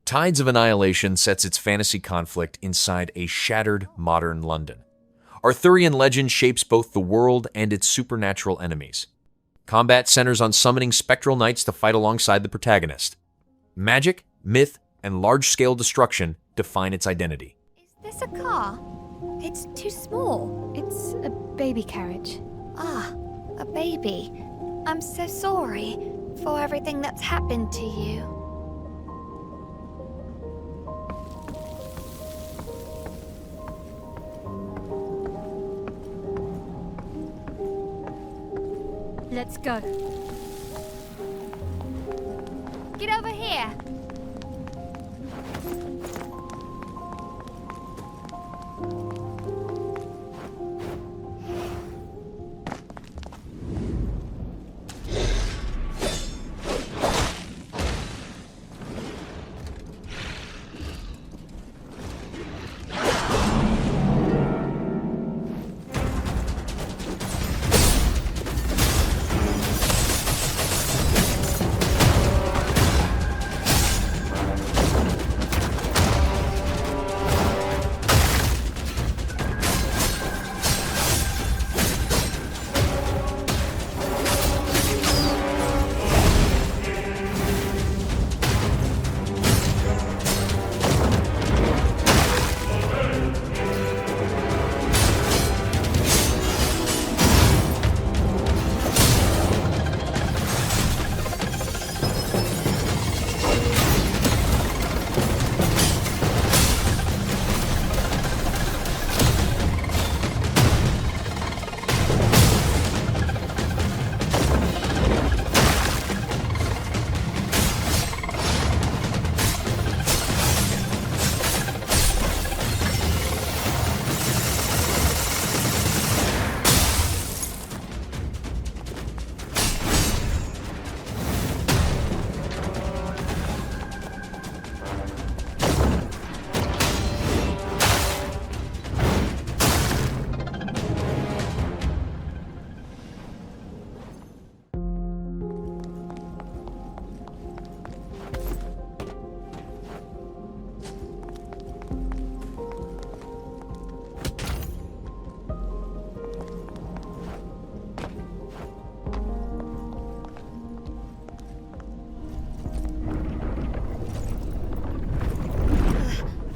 Tides of Annihilation sets its fantasy conflict inside a shattered modern London. Arthurian legend shapes both the world and its supernatural enemies. Combat centers on summoning spectral knights to fight alongside the protagonist. Magic, myth, and large-scale destruction define its identity. Is this a car? It's too small. It's a baby carriage. Ah, a baby. I'm so sorry for everything that's happened to you. Let's go. Get over here.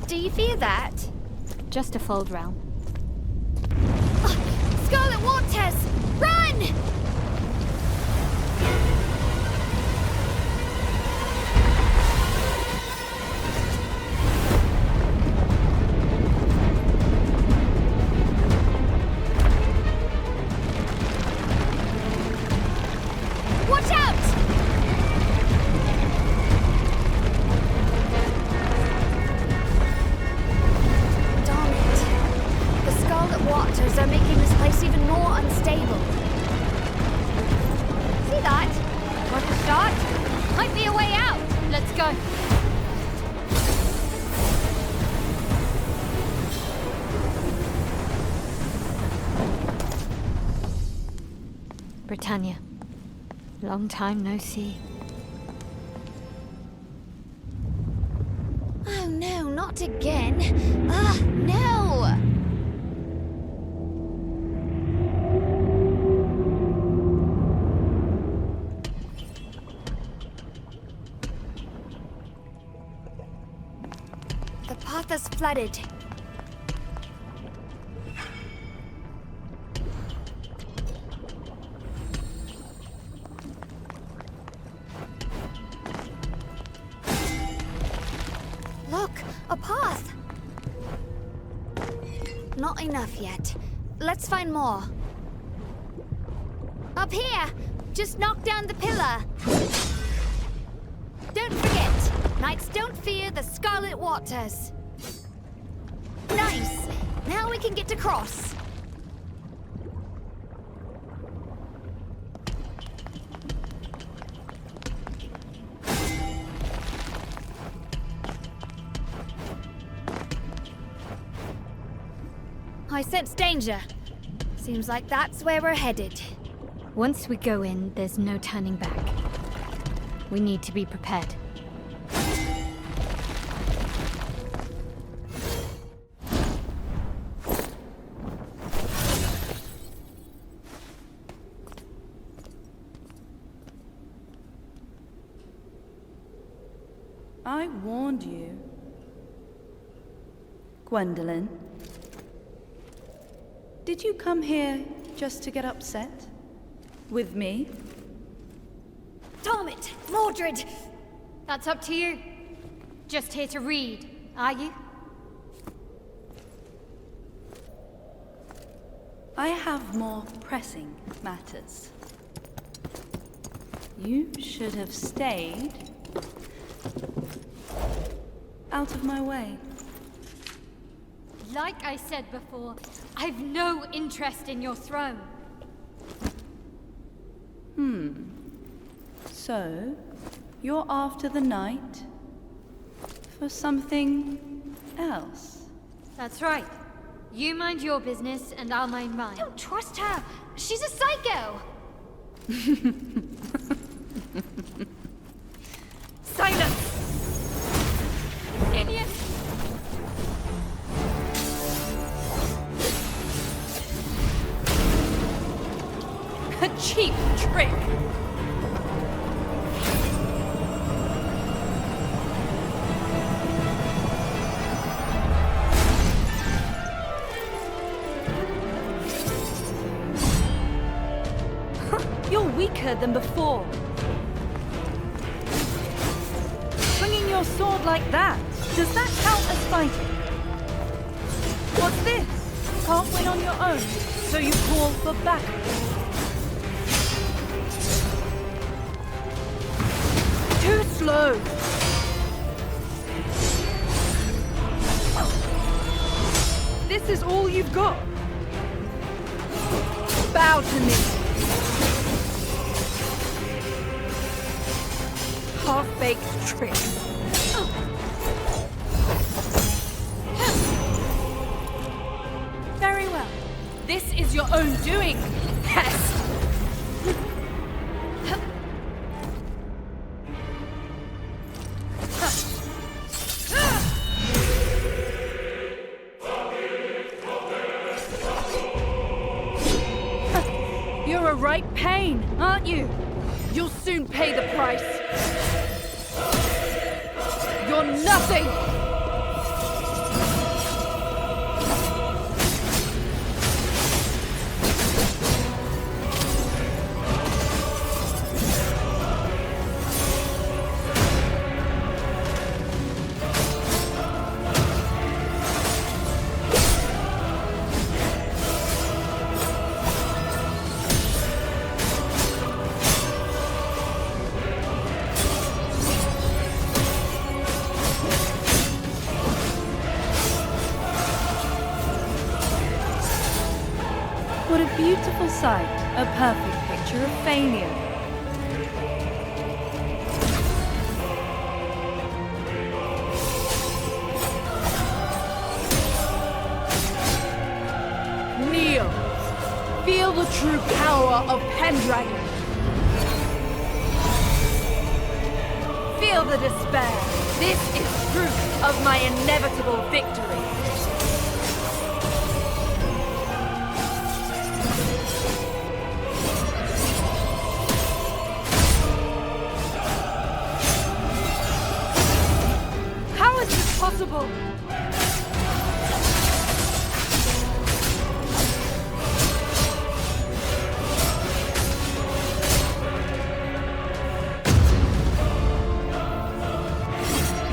Do you fear that? Just a fold realm. Scarlet Waters! Run! Watch out! Waters are making this place even more unstable. See that? Worth a shot? Might be a way out. Let's go. Britannia. Long time no see. Oh no, not again. No! The path is flooded. Look, a path. Not enough yet. Let's find more. Up here! Just knock down the pillar. Don't forget, knights don't fear the Scarlet Waters. Nice! Now we can get across. I sense danger. Seems like that's where we're headed. Once we go in, there's no turning back. We need to be prepared. I warned you. Gwendolyn. Did you come here just to get upset? With me? Damn it! Mordred! That's up to you. Just here to read, are you? I have more pressing matters. You should have stayed out of my way. Like I said before, I've no interest in your throne. So, you're after the night for something else? That's right. You mind your business and I'll mind mine. Don't trust her! She's a psycho! Silence! Idiot! A cheap trick! You're weaker than before. Swinging your sword like that, does that count as fighting? What's this? Can't win on your own, so you call for backup. Too slow. This is all you've got. Bow to me. Half-baked trick. Very well. This is your own doing, pest! You're a right pain, aren't you? You'll soon pay the price. You're nothing! What a beautiful sight, a perfect picture of failure. Kneel! Feel the true power of Pendragon. Feel the despair. This is proof of my inevitable victory. Possible.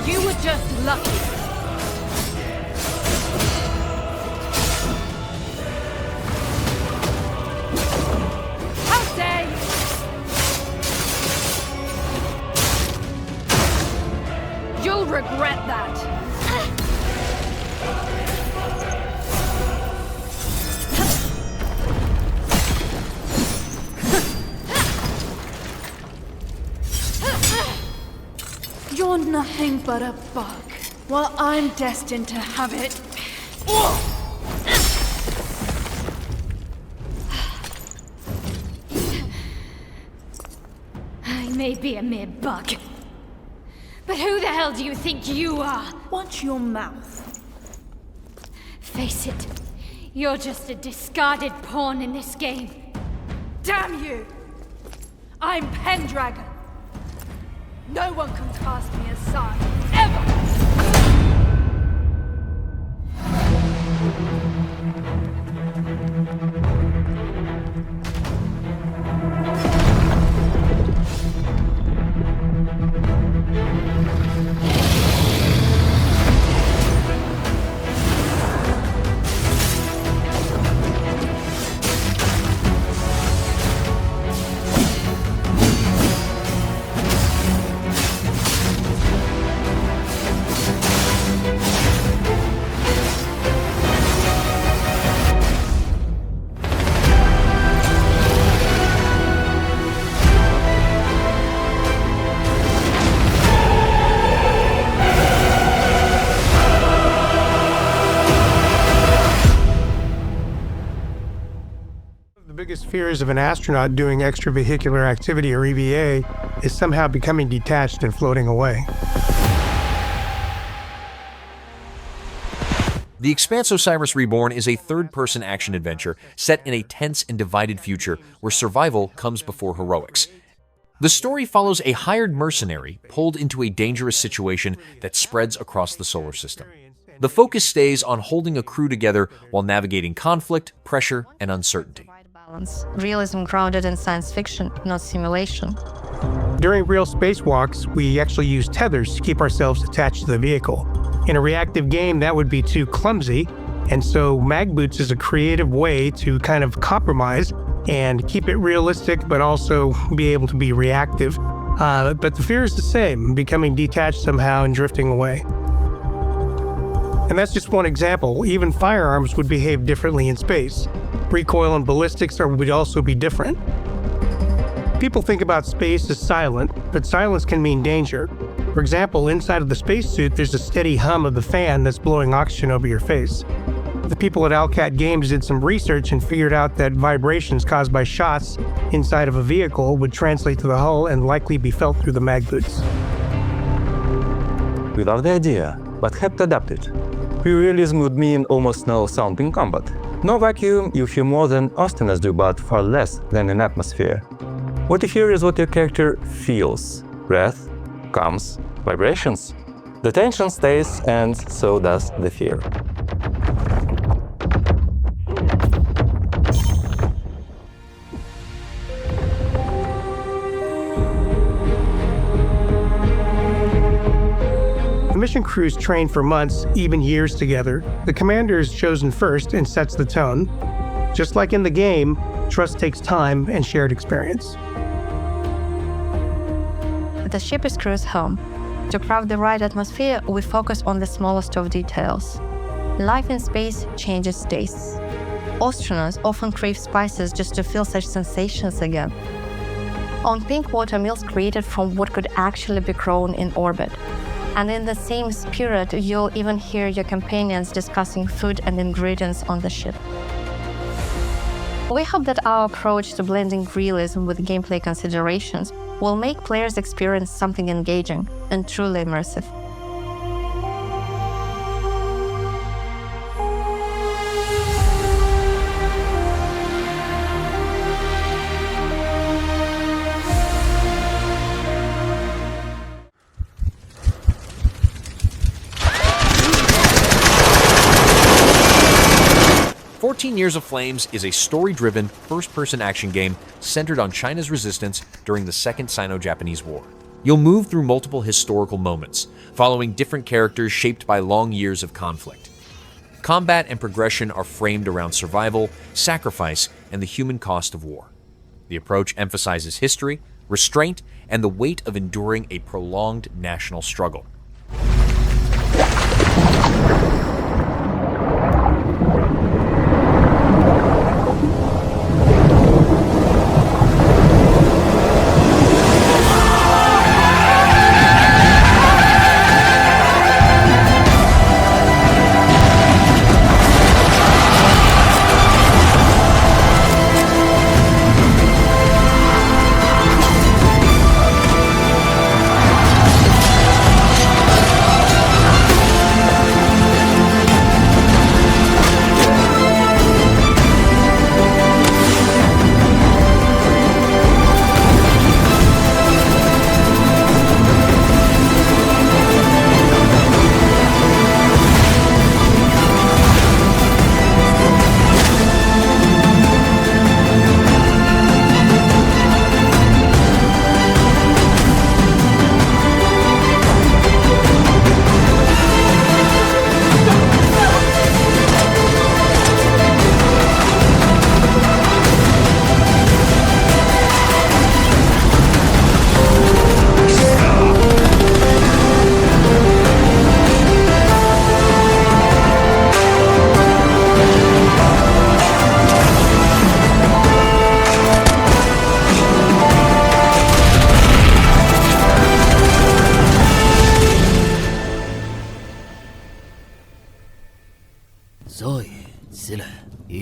You were just lucky. How dare you? You'll regret that. You're nothing but a bug, while I'm destined to have it. may be a mere bug. But who the hell do you think you are? Watch your mouth. Face it, you're just a discarded pawn in this game. Damn you! I'm Pendragon. No one can cast me aside, ever! Fears of an astronaut doing extravehicular activity, or EVA, is somehow becoming detached and floating away. The Expanse Osiris Reborn is a third-person action adventure set in a tense and divided future where survival comes before heroics. The story follows a hired mercenary pulled into a dangerous situation that spreads across the solar system. The focus stays on holding a crew together while navigating conflict, pressure, and uncertainty. Realism grounded in science fiction, not simulation. During real spacewalks, we actually use tethers to keep ourselves attached to the vehicle. In a reactive game, that would be too clumsy, and so mag boots is a creative way to kind of compromise and keep it realistic, but also be able to be reactive. But the fear is the same, becoming detached somehow and drifting away. And that's just one example. Even firearms would behave differently in space. Recoil and ballistics would also be different. People think about space as silent, but silence can mean danger. For example, inside of the spacesuit, there's a steady hum of the fan that's blowing oxygen over your face. The people at Alcat Games did some research and figured out that vibrations caused by shots inside of a vehicle would translate to the hull and likely be felt through the mag boots. We love the idea, but have to adapt it. Pure realism would mean almost no sound in combat. No vacuum, you hear more than Osiris do, but far less than in atmosphere. What you hear is what your character feels. Breath, comes, vibrations. The tension stays, and so does the fear. The mission crews train for months, even years together. The commander is chosen first and sets the tone. Just like in the game, trust takes time and shared experience. The ship is crew's home. To craft the right atmosphere, we focus on the smallest of details. Life in space changes tastes. Astronauts often crave spices just to feel such sensations again. On pink water meals created from what could actually be grown in orbit. And in the same spirit, you'll even hear your companions discussing food and ingredients on the ship. We hope that our approach to blending realism with gameplay considerations will make players experience something engaging and truly immersive. Years of Flames is a story-driven, first-person action game centered on China's resistance during the Second Sino-Japanese War. You'll move through multiple historical moments, following different characters shaped by long years of conflict. Combat and progression are framed around survival, sacrifice, and the human cost of war. The approach emphasizes history, restraint, and the weight of enduring a prolonged national struggle.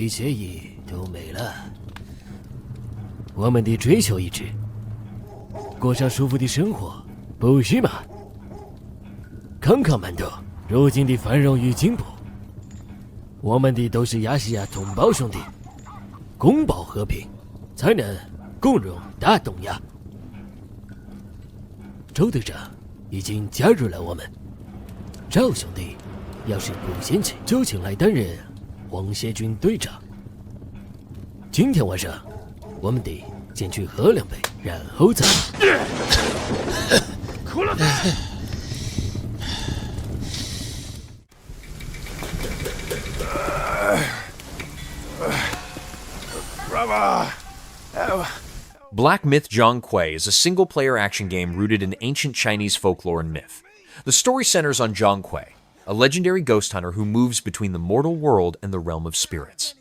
的协议都没了，我们得追求一致，过上舒服的生活，不是吗？康康们都如今的繁荣与进步，我们的都是亚细亚同胞兄弟，共保和平，才能共荣大东亚。周队长已经加入了我们，赵兄弟要是不嫌弃，就请来担任皇协军队长。今天晚上我们得先去喝2杯，然后再。哭了。Black Myth Zhong is a single-player action game rooted in ancient Chinese folklore and myth. The story centers on Zhong, a legendary ghost hunter who moves between the mortal world and the realm of spirits.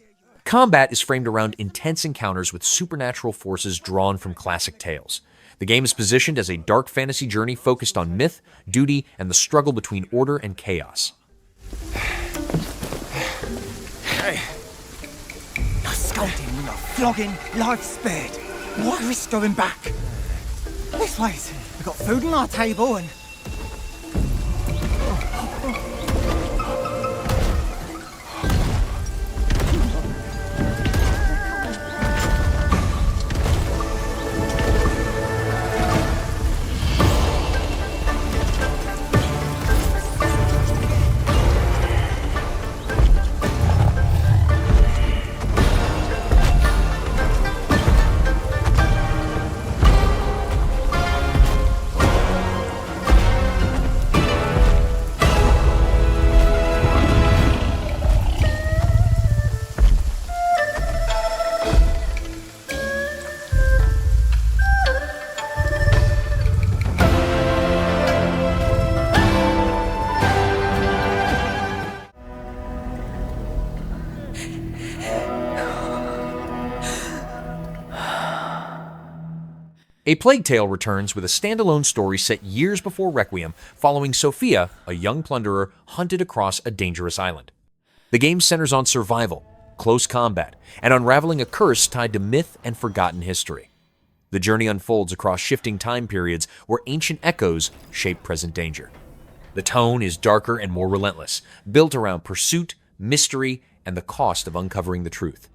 Combat is framed around intense encounters with supernatural forces drawn from classic tales. The game is positioned as a dark fantasy journey focused on myth, duty, and the struggle between order and chaos. Hey. No scolding, no flogging, life spared. Why risk going back? This place, we've got food on our table and... A Plague Tale returns with a standalone story set years before Requiem, following Sophia, a young plunderer hunted across a dangerous island. The game centers on survival, close combat, and unraveling a curse tied to myth and forgotten history. The journey unfolds across shifting time periods where ancient echoes shape present danger. The tone is darker and more relentless, built around pursuit, mystery, and the cost of uncovering the truth.